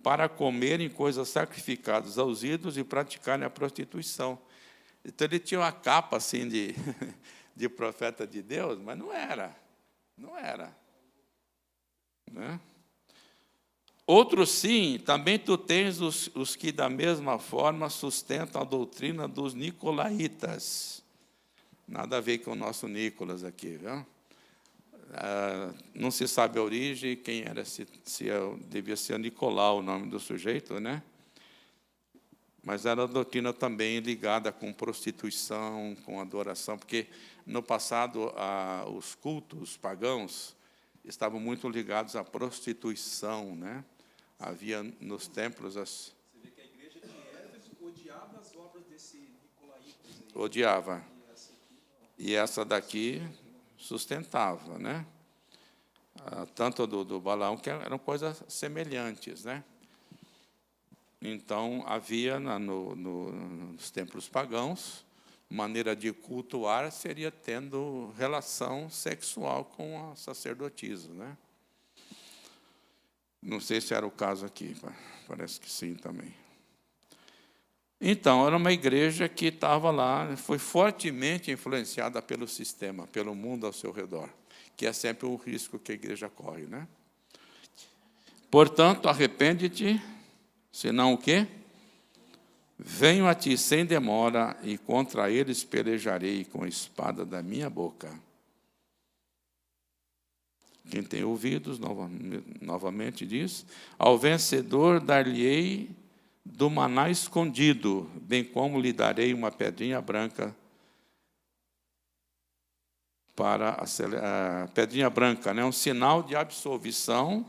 para comerem coisas sacrificadas aos ídolos e praticarem a prostituição. Então, ele tinha uma capa assim de profeta de Deus, mas não era. Não era. Né? Outros, sim, também tu tens os que, da mesma forma, sustentam a doutrina dos nicolaítas. Nada a ver com o nosso Nicolas aqui, viu? Não se sabe a origem, quem era, se devia ser Nicolau o nome do sujeito, né? Mas era a doutrina também ligada com prostituição, com adoração, porque no passado os cultos pagãos estavam muito ligados à prostituição, né? Havia nos templos
Você vê que a igreja de Éfeso odiava as obras desse nicolaítas aí.
Odiava. E essa daqui sustentava, né? Tanto do Balaão, que eram coisas semelhantes, né? Então, havia nos templos pagãos, maneira de cultuar seria tendo relação sexual com a sacerdotisa, né? Não sei se era o caso aqui, parece que sim também. Então, era uma igreja que estava lá, foi fortemente influenciada pelo sistema, pelo mundo ao seu redor, que é sempre o risco que a igreja corre, né? Portanto, arrepende-te, senão o quê? Venho a ti sem demora, e contra eles pelejarei com a espada da minha boca. Quem tem ouvidos, novamente diz, ao vencedor dar-lhe-ei do maná escondido, bem como lhe darei uma pedrinha branca a pedrinha branca, né, um sinal de absolvição,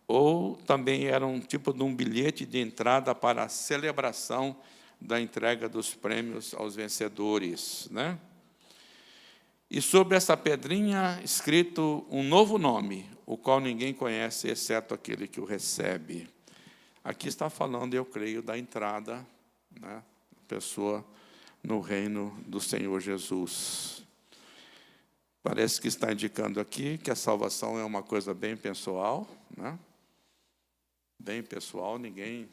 ou também era um tipo de um bilhete de entrada para a celebração da entrega dos prêmios aos vencedores, né? E sobre essa pedrinha escrito um novo nome, o qual ninguém conhece, exceto aquele que o recebe. Aqui está falando, eu creio, da entrada, né, pessoa no reino do Senhor Jesus. Parece que está indicando aqui que a salvação é uma coisa bem pessoal, né? Bem pessoal, ninguém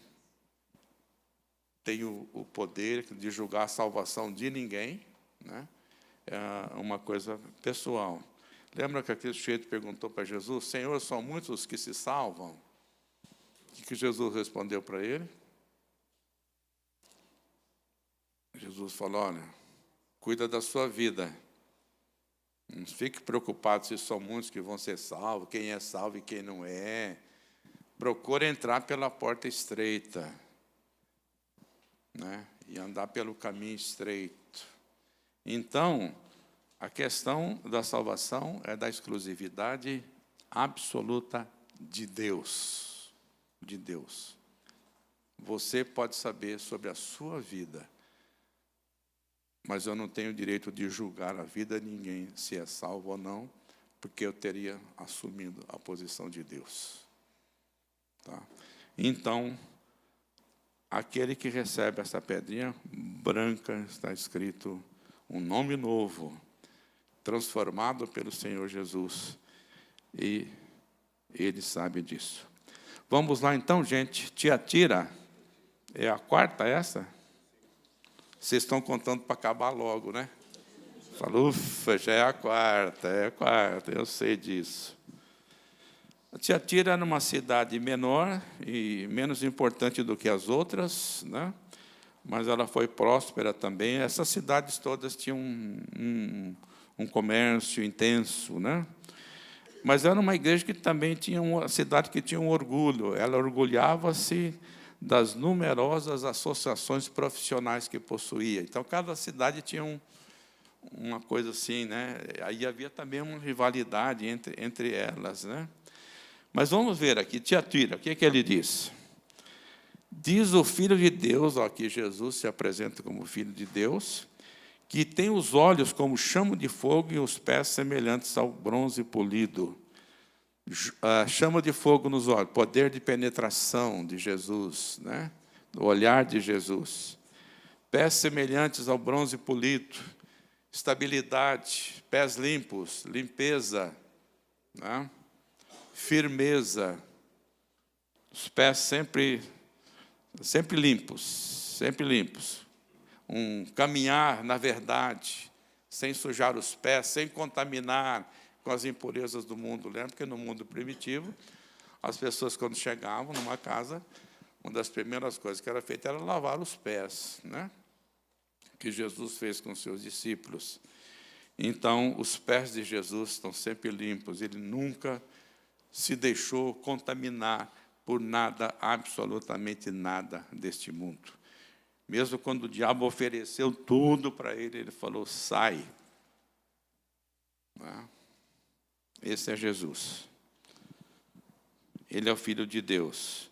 tem o poder de julgar a salvação de ninguém, né? É uma coisa pessoal. Lembra que aquele sujeito perguntou para Jesus, Senhor, são muitos os que se salvam? O que Jesus respondeu para ele? Jesus falou, olha, cuida da sua vida. Não fique preocupado se são muitos que vão ser salvos, quem é salvo e quem não é. Procure entrar pela porta estreita, né? E andar pelo caminho estreito. Então, a questão da salvação é da exclusividade absoluta de Deus. De Deus. Você pode saber sobre a sua vida, mas eu não tenho o direito de julgar a vida de ninguém, se é salvo ou não, porque eu teria assumido a posição de Deus. Tá? Então, aquele que recebe essa pedrinha branca, está escrito um nome novo, transformado pelo Senhor Jesus, e ele sabe disso. Vamos lá então, gente. Tiatira, é a quarta essa? Vocês estão contando para acabar logo, né? Falou, ufa, já é a quarta, eu sei disso. Tiatira era uma cidade menor e menos importante do que as outras, né? Mas ela foi próspera também. Essas cidades todas tinham um comércio intenso, né? Mas era uma igreja que também tinha uma cidade que tinha um orgulho. Ela orgulhava-se das numerosas associações profissionais que possuía. Então, cada cidade tinha uma coisa assim, né? Aí havia também uma rivalidade entre elas, né? Mas vamos ver aqui, Tiatira, o que é que ele diz? Diz o Filho de Deus, ó, aqui Jesus se apresenta como Filho de Deus, que tem os olhos como chama de fogo e os pés semelhantes ao bronze polido. Chama de fogo nos olhos, poder de penetração de Jesus, né? O olhar de Jesus. Pés semelhantes ao bronze polido, estabilidade, pés limpos, limpeza, né? Firmeza, os pés sempre limpos, um caminhar na verdade, sem sujar os pés, sem contaminar com as impurezas do mundo. Lembra que no mundo primitivo, as pessoas, quando chegavam numa casa, uma das primeiras coisas que era feita era lavar os pés, né? Que Jesus fez com seus discípulos. Então, os pés de Jesus estão sempre limpos, ele nunca se deixou contaminar por nada, absolutamente nada deste mundo. Mesmo quando o diabo ofereceu tudo para ele, ele falou, sai. Esse é Jesus. Ele é o Filho de Deus.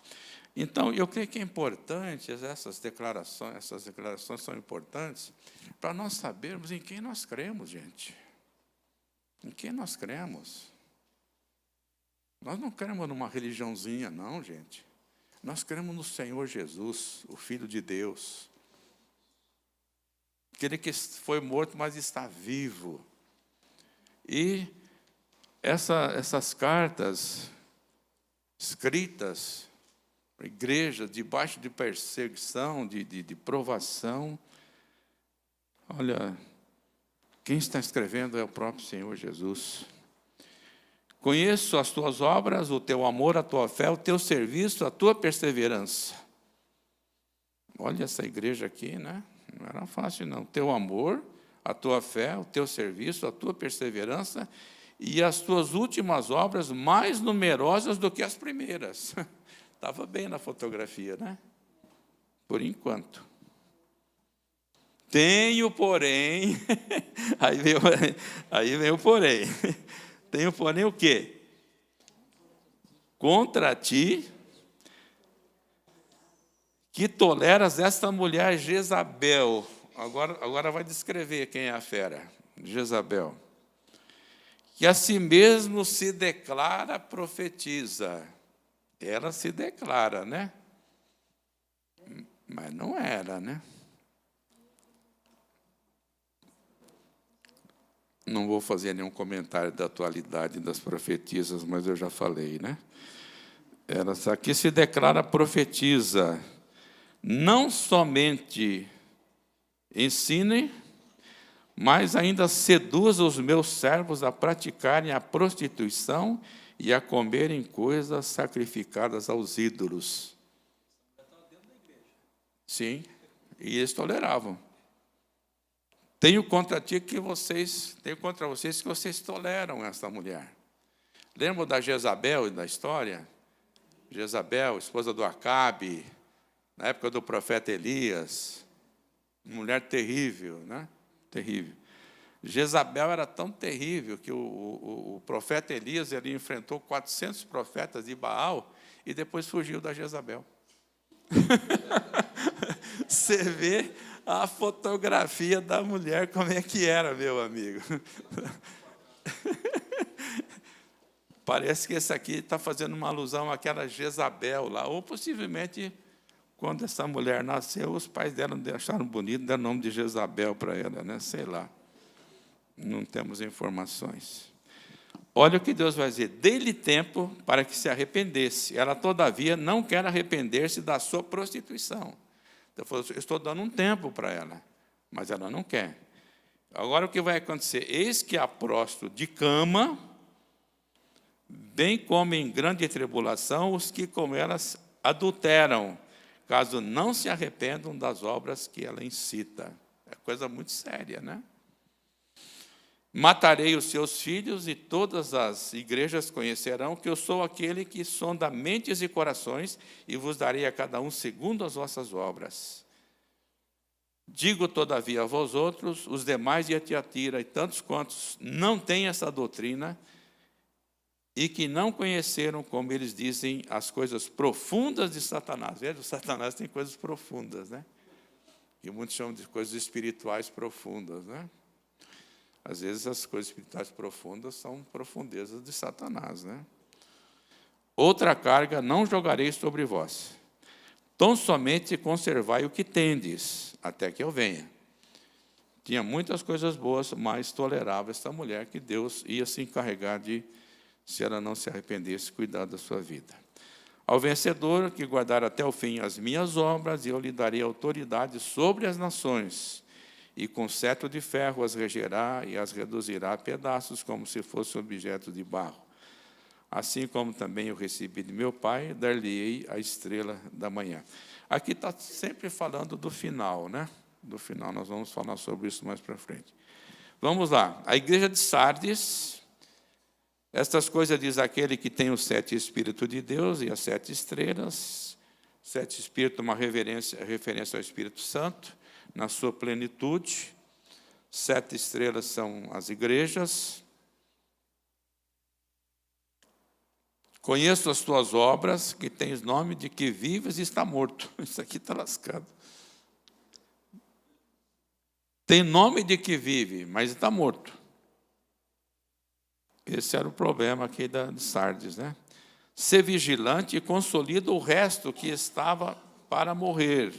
Então, eu creio que é importante, essas declarações são importantes para nós sabermos em quem nós cremos, gente. Em quem nós cremos. Nós não cremos numa religiãozinha, não, gente. Nós cremos no Senhor Jesus, o Filho de Deus. Aquele que foi morto, mas está vivo. E essas cartas escritas para a igreja, debaixo de perseguição, de provação, olha, quem está escrevendo é o próprio Senhor Jesus. Conheço as tuas obras, o teu amor, a tua fé, o teu serviço, a tua perseverança. Olha essa igreja aqui, né? Não era fácil, não. Teu amor, a tua fé, o teu serviço, a tua perseverança e as tuas últimas obras mais numerosas do que as primeiras. Estava bem na fotografia, né? Por enquanto. Tenho, porém... aí vem o porém. Tenho, porém, o quê? Contra ti, que toleras esta mulher Jezabel. Agora vai descrever quem é a fera. Jezabel. Que a si mesmo se declara profetiza. Ela se declara, né? Mas não era, né? Não vou fazer nenhum comentário da atualidade das profetisas, mas eu já falei, né? Ela aqui se declara profetiza. Não somente ensine, mas ainda seduz os meus servos a praticarem a prostituição e a comerem coisas sacrificadas aos ídolos. Sim, e eles toleravam. Tenho contra vocês que vocês toleram essa mulher. Lembram da Jezabel e da história? Jezabel, esposa do Acabe, na época do profeta Elias, mulher terrível, né? Terrível. Jezabel era tão terrível que o profeta Elias ele enfrentou 400 profetas de Baal e depois fugiu da Jezabel. Você vê a fotografia da mulher, como é que era, meu amigo. Parece que esse aqui está fazendo uma alusão àquela Jezabel lá, ou possivelmente, quando essa mulher nasceu, os pais dela acharam bonito, deram o nome de Jezabel para ela, né? Sei lá. Não temos informações. Olha o que Deus vai dizer. Dê-lhe tempo para que se arrependesse. Ela, todavia, não quer arrepender-se da sua prostituição. Então, eu estou dando um tempo para ela, mas ela não quer. Agora, o que vai acontecer? Eis que a próstata de cama, bem como em grande tribulação, os que com elas adulteram, caso não se arrependam das obras que ela incita. É coisa muito séria, né? Matarei os seus filhos e todas as igrejas conhecerão que eu sou aquele que sonda mentes e corações e vos darei a cada um segundo as vossas obras. Digo, todavia, a vós outros, os demais de Tiatira e tantos quantos não têm essa doutrina e que não conheceram, como eles dizem, as coisas profundas de Satanás. Veja, o Satanás tem coisas profundas, né? Que muitos chamam de coisas espirituais profundas, né? Às vezes as coisas espirituais profundas são profundezas de Satanás, né? Outra carga não jogarei sobre vós. Tão somente conservai o que tendes, até que eu venha. Tinha muitas coisas boas, mas tolerava esta mulher que Deus ia se encarregar de, se ela não se arrependesse, cuidar da sua vida. Ao vencedor, que guardar até o fim as minhas obras, eu lhe darei autoridade sobre as nações, e com cetro de ferro as regerá e as reduzirá a pedaços, como se fosse objeto de barro. Assim como também eu recebi de meu Pai, dar-lhe-ei a estrela da manhã. Aqui está sempre falando do final, né? Do final, nós vamos falar sobre isso mais para frente. Vamos lá. A igreja de Sardes, estas coisas diz aquele que tem os 7 Espíritos de Deus e as 7 estrelas. 7 Espíritos, uma referência ao Espírito Santo, na sua plenitude. 7 estrelas são as igrejas. Conheço as tuas obras, que tens nome de que vives e está morto. Isso aqui está lascado. Tem nome de que vive, mas está morto. Esse era o problema aqui de Sardes, né? Ser vigilante e consolida o resto que estava para morrer,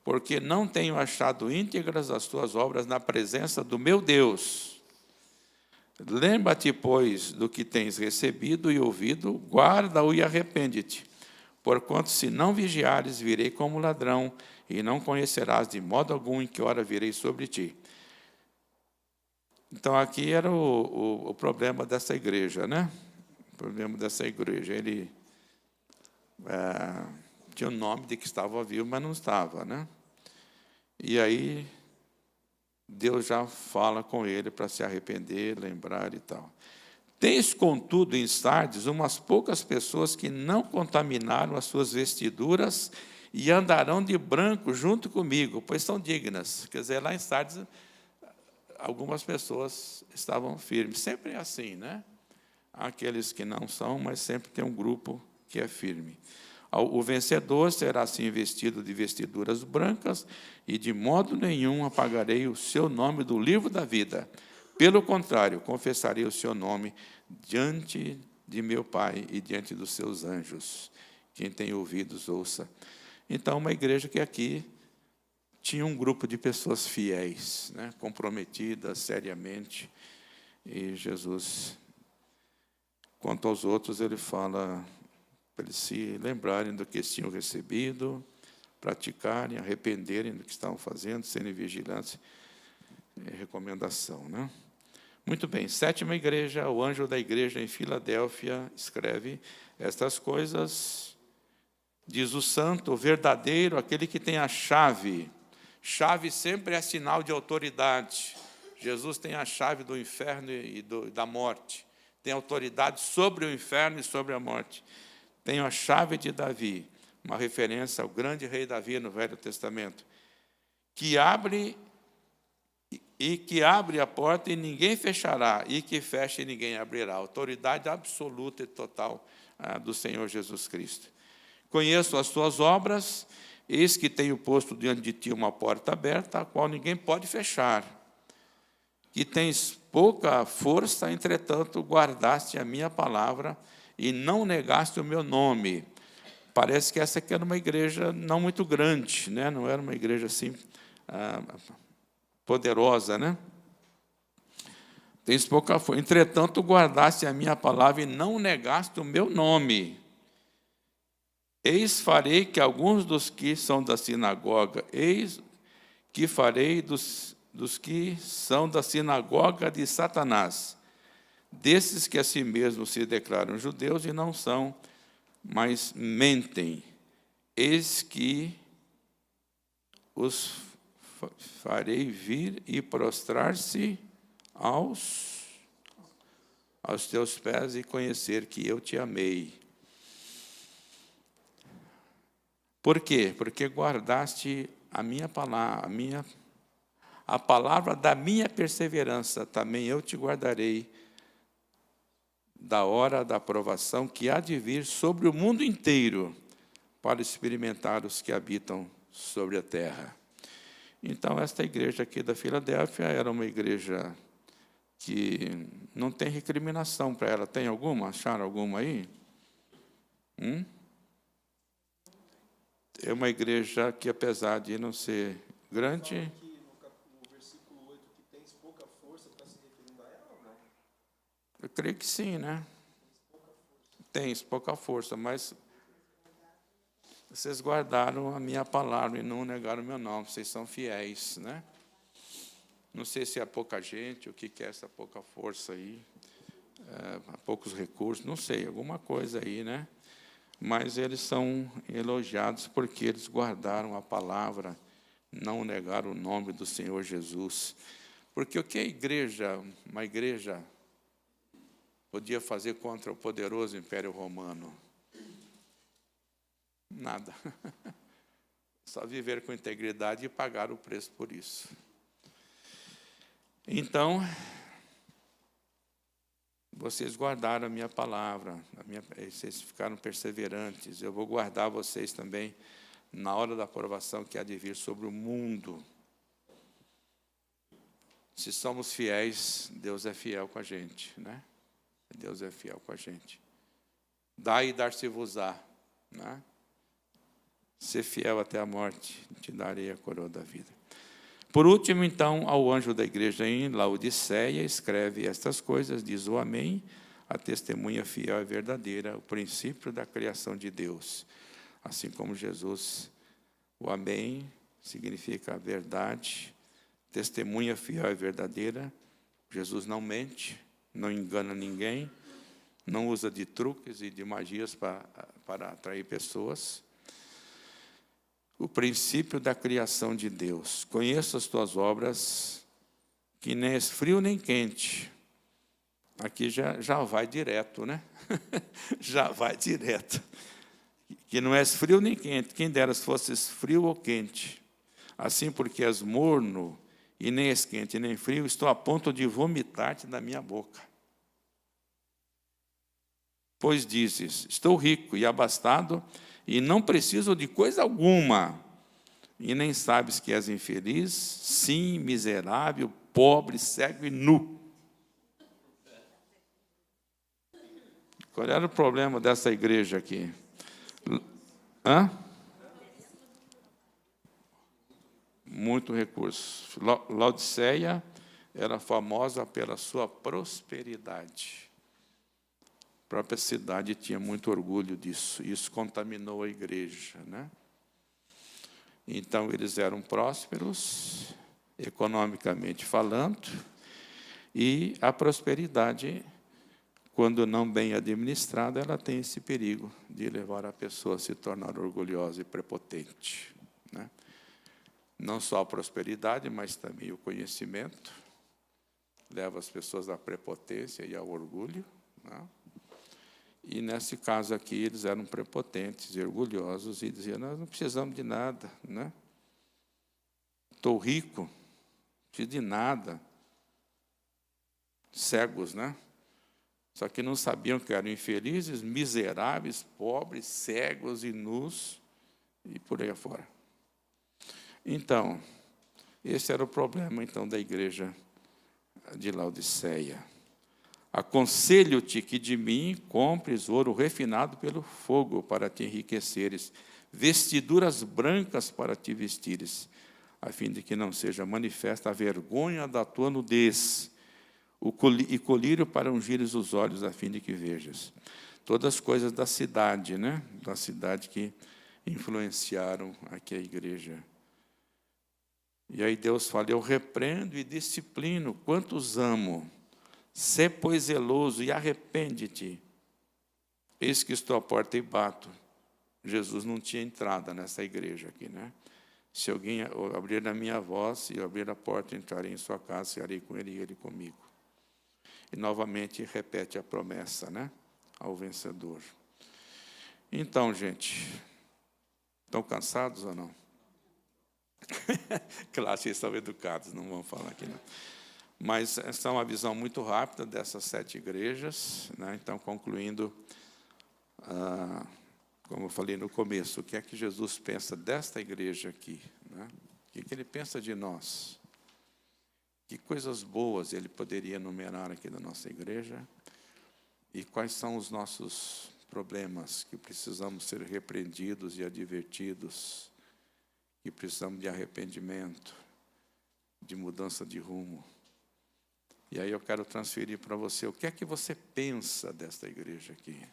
porque não tenho achado íntegras as tuas obras na presença do meu Deus. Lembra-te, pois, do que tens recebido e ouvido, guarda-o e arrepende-te. Porquanto, se não vigiares, virei como ladrão, e não conhecerás de modo algum em que hora virei sobre ti. Então, aqui era o problema dessa igreja, né? O problema dessa igreja. Ele tinha o nome de que estava vivo, mas não estava, né? E aí Deus já fala com ele para se arrepender, lembrar e tal. Tens, contudo, em Sardes, umas poucas pessoas que não contaminaram as suas vestiduras e andarão de branco junto comigo, pois são dignas. Quer dizer, lá em Sardes, algumas pessoas estavam firmes. Sempre é assim, né? Há aqueles que não são, mas sempre tem um grupo que é firme. O vencedor será assim vestido de vestiduras brancas, e de modo nenhum apagarei o seu nome do livro da vida. Pelo contrário, confessarei o seu nome diante de meu Pai e diante dos seus anjos. Quem tem ouvidos, ouça. Então, uma igreja que aqui tinha um grupo de pessoas fiéis, né, comprometidas seriamente, e Jesus, quanto aos outros, ele fala para eles se lembrarem do que eles tinham recebido, praticarem, arrependerem do que estavam fazendo, serem vigilantes. Recomendação, né? Muito bem, 7ª igreja, o anjo da igreja em Filadélfia escreve estas coisas. Diz o santo, o verdadeiro, aquele que tem a chave. Chave sempre é sinal de autoridade. Jesus tem a chave do inferno e da morte. Tem autoridade sobre o inferno e sobre a morte. Tenho a chave de Davi, uma referência ao grande rei Davi no Velho Testamento, que abre a porta e ninguém fechará, e que fecha e ninguém abrirá. Autoridade absoluta e total do Senhor Jesus Cristo. Conheço as tuas obras, eis que tenho posto diante de ti uma porta aberta, a qual ninguém pode fechar. Que tens pouca força, entretanto, guardaste a minha palavra e não negaste o meu nome. Parece que essa aqui era uma igreja não muito grande, né? Não era uma igreja assim poderosa, né? Tens pouca força. Entretanto, guardaste a minha palavra e não negaste o meu nome. Eis farei que alguns dos que são da sinagoga, eis que farei dos que são da sinagoga de Satanás, desses que a si mesmos se declaram judeus e não são, mas mentem. Eis que os farei vir e prostrar-se aos teus pés e conhecer que eu te amei. Por quê? Porque guardaste a palavra da minha perseverança, também eu te guardarei da hora da aprovação que há de vir sobre o mundo inteiro, para experimentar os que habitam sobre a terra. Então, esta igreja aqui da Filadélfia era uma igreja que não tem recriminação para ela. Tem alguma? Acharam alguma aí? É uma igreja que, apesar de não ser grande...
Aqui no versículo 8, que tens pouca força, está se referindo a ela ou não?
Eu creio que sim, né? Tens pouca força, mas vocês guardaram a minha palavra e não negaram o meu nome. Vocês são fiéis, né? Não sei se é pouca gente, o que é essa pouca força aí, poucos recursos, não sei, alguma coisa aí, né? Mas eles são elogiados porque eles guardaram a palavra, não negaram o nome do Senhor Jesus. Porque o que uma igreja, podia fazer contra o poderoso Império Romano? Nada. Só viver com integridade e pagar o preço por isso. Então, vocês guardaram a minha palavra, vocês ficaram perseverantes. Eu vou guardar vocês também na hora da aprovação que há de vir sobre o mundo. Se somos fiéis, Deus é fiel com a gente, né? Deus é fiel com a gente. Dai e dar-se-vos-á, né? Ser fiel até a morte, te darei a coroa da vida. Por último, então, ao anjo da igreja em Laodiceia, escreve estas coisas, diz o Amém, a testemunha fiel e verdadeira, o princípio da criação de Deus. Assim como Jesus, o Amém significa a verdade, testemunha fiel e verdadeira. Jesus não mente, não engana ninguém, não usa de truques e de magias para atrair pessoas. O princípio da criação de Deus. Conheço as tuas obras, que nem és frio nem quente. Aqui já vai direto, né? Já vai direto. Que não és frio nem quente. Quem dera se fosses frio ou quente. Assim, porque és morno, e nem és quente nem frio, estou a ponto de vomitar-te da minha boca. Pois dizes, estou rico e abastado, e não preciso de coisa alguma, e nem sabes que és infeliz, sim, miserável, pobre, cego e nu. Qual era o problema dessa igreja aqui? Muito recurso. Laodiceia era famosa pela sua prosperidade. A própria cidade tinha muito orgulho disso. Isso contaminou a igreja, né? Então, eles eram prósperos, economicamente falando, e a prosperidade, quando não bem administrada, ela tem esse perigo de levar a pessoa a se tornar orgulhosa e prepotente, né? Não só a prosperidade, mas também o conhecimento leva as pessoas à prepotência e ao orgulho, né? E, nesse caso aqui, eles eram prepotentes e orgulhosos e diziam, nós não precisamos de nada, né? Estou rico, não preciso de nada. Cegos, né? Só que não sabiam que eram infelizes, miseráveis, pobres, cegos e nus, e por aí afora. Então, esse era o problema, então, da igreja de Laodiceia. Aconselho-te que de mim compres ouro refinado pelo fogo para te enriqueceres, vestiduras brancas para te vestires, a fim de que não seja manifesta a vergonha da tua nudez, e colírio para ungires os olhos, a fim de que vejas. Todas as coisas da cidade, né? Da cidade que influenciaram aqui a igreja. E aí Deus fala, eu repreendo e disciplino quantos amo. Sê, pois, zeloso e arrepende-te. Eis que estou à porta e bato. Jesus não tinha entrada nessa igreja aqui, né? Se alguém abrir a minha voz e abrir a porta, entrarei em sua casa, cearei com ele e ele comigo. E novamente repete a promessa, né? Ao vencedor. Então, gente, estão cansados ou não? Claro, vocês são educados, não vamos falar aqui, não. Mas essa é uma visão muito rápida dessas 7 igrejas, né? Então, concluindo, como eu falei no começo, o que é que Jesus pensa desta igreja aqui, né? O que é que ele pensa de nós? Que coisas boas ele poderia enumerar aqui da nossa igreja? E quais são os nossos problemas que precisamos ser repreendidos e advertidos, que precisamos de arrependimento, de mudança de rumo? E aí eu quero transferir para você, o que é que você pensa desta igreja aqui?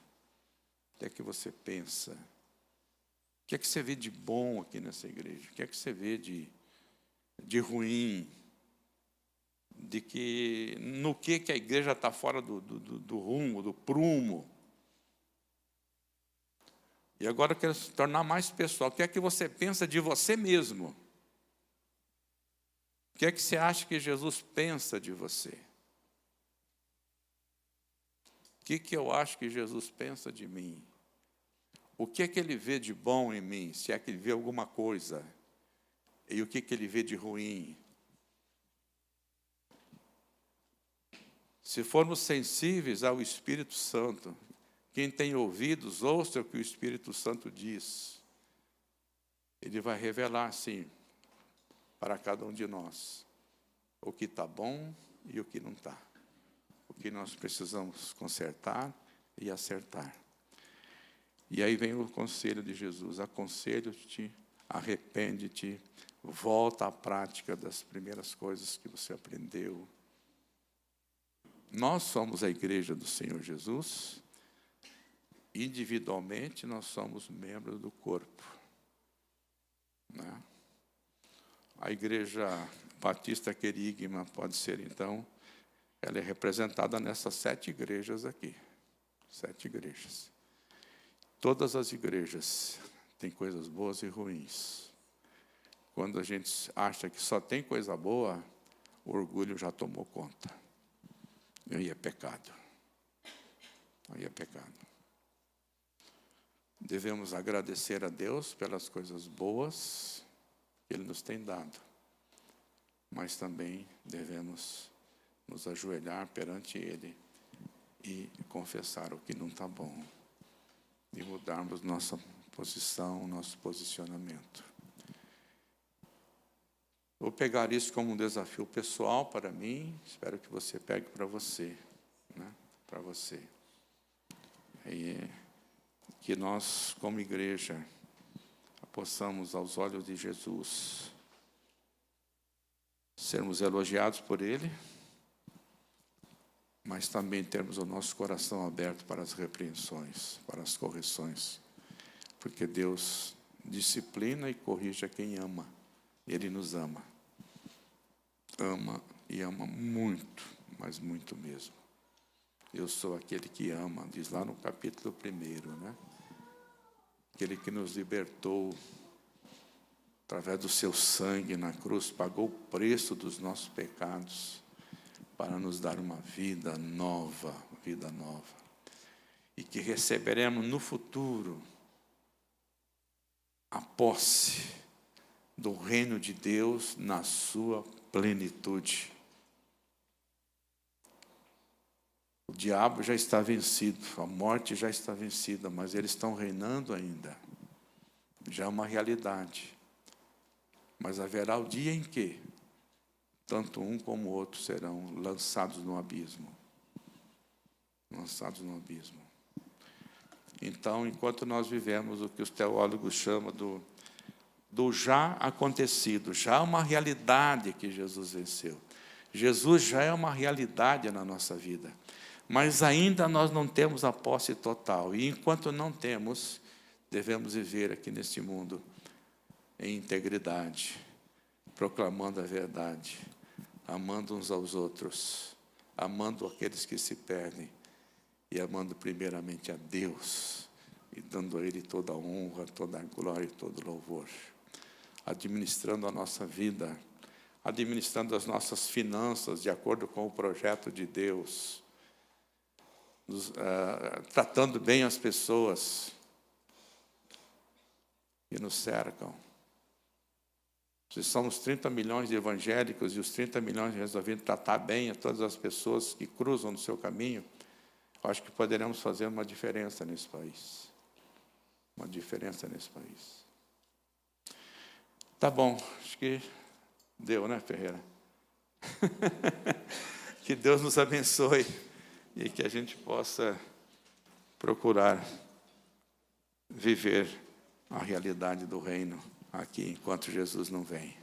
O que é que você pensa? O que é que você vê de bom aqui nessa igreja? O que é que você vê de ruim? No que a igreja está fora do rumo, do prumo? E agora eu quero se tornar mais pessoal. O que é que você pensa de você mesmo? O que é que você acha que Jesus pensa de você? O que eu acho que Jesus pensa de mim? O que é que ele vê de bom em mim, se é que ele vê alguma coisa? E o que ele vê de ruim? Se formos sensíveis ao Espírito Santo, quem tem ouvidos, ouça o que o Espírito Santo diz. Ele vai revelar, sim, para cada um de nós, o que está bom e o que não está. O que nós precisamos consertar e acertar. E aí vem o conselho de Jesus: aconselho-te, arrepende-te, volta à prática das primeiras coisas que você aprendeu. Nós somos a igreja do Senhor Jesus, individualmente nós somos membros do corpo, né? A igreja Batista Querigma pode ser, então, ela é representada nessas 7 igrejas aqui. 7 igrejas. Todas as igrejas têm coisas boas e ruins. Quando a gente acha que só tem coisa boa, o orgulho já tomou conta. E aí é pecado. Aí é pecado. Devemos agradecer a Deus pelas coisas boas que Ele nos tem dado. Mas também devemos nos ajoelhar perante Ele e confessar o que não está bom. E mudarmos nossa posição, nosso posicionamento. Vou pegar isso como um desafio pessoal para mim, espero que você pegue para você, né? Para você. E que nós, como igreja, possamos, aos olhos de Jesus, sermos elogiados por Ele, mas também termos o nosso coração aberto para as repreensões, para as correções, porque Deus disciplina e corrige a quem ama. Ele nos ama. Ama e ama muito, mas muito mesmo. Eu sou aquele que ama, diz lá no capítulo 1, né? Aquele que nos libertou através do seu sangue na cruz, pagou o preço dos nossos pecados para nos dar uma vida nova, e que receberemos no futuro a posse do reino de Deus na sua plenitude. O diabo já está vencido, a morte já está vencida, mas eles estão reinando ainda. Já é uma realidade. Mas haverá o dia em que tanto um como o outro serão lançados no abismo. Lançados no abismo. Então, enquanto nós vivemos o que os teólogos chamam do já acontecido, já é uma realidade que Jesus venceu. Jesus já é uma realidade na nossa vida. Mas ainda nós não temos a posse total. E enquanto não temos, devemos viver aqui neste mundo em integridade, proclamando a verdade, amando uns aos outros, amando aqueles que se perdem e amando primeiramente a Deus e dando a Ele toda a honra, toda a glória e todo o louvor. Administrando a nossa vida, administrando as nossas finanças de acordo com o projeto de Deus, tratando bem as pessoas que nos cercam. Se somos 30 milhões de evangélicos e os 30 milhões resolvidos tratar bem a todas as pessoas que cruzam no seu caminho, acho que poderemos fazer uma diferença nesse país. Uma diferença nesse país. Tá bom, acho que deu, né, Ferreira? Que Deus nos abençoe e que a gente possa procurar viver a realidade do reino aqui enquanto Jesus não vem.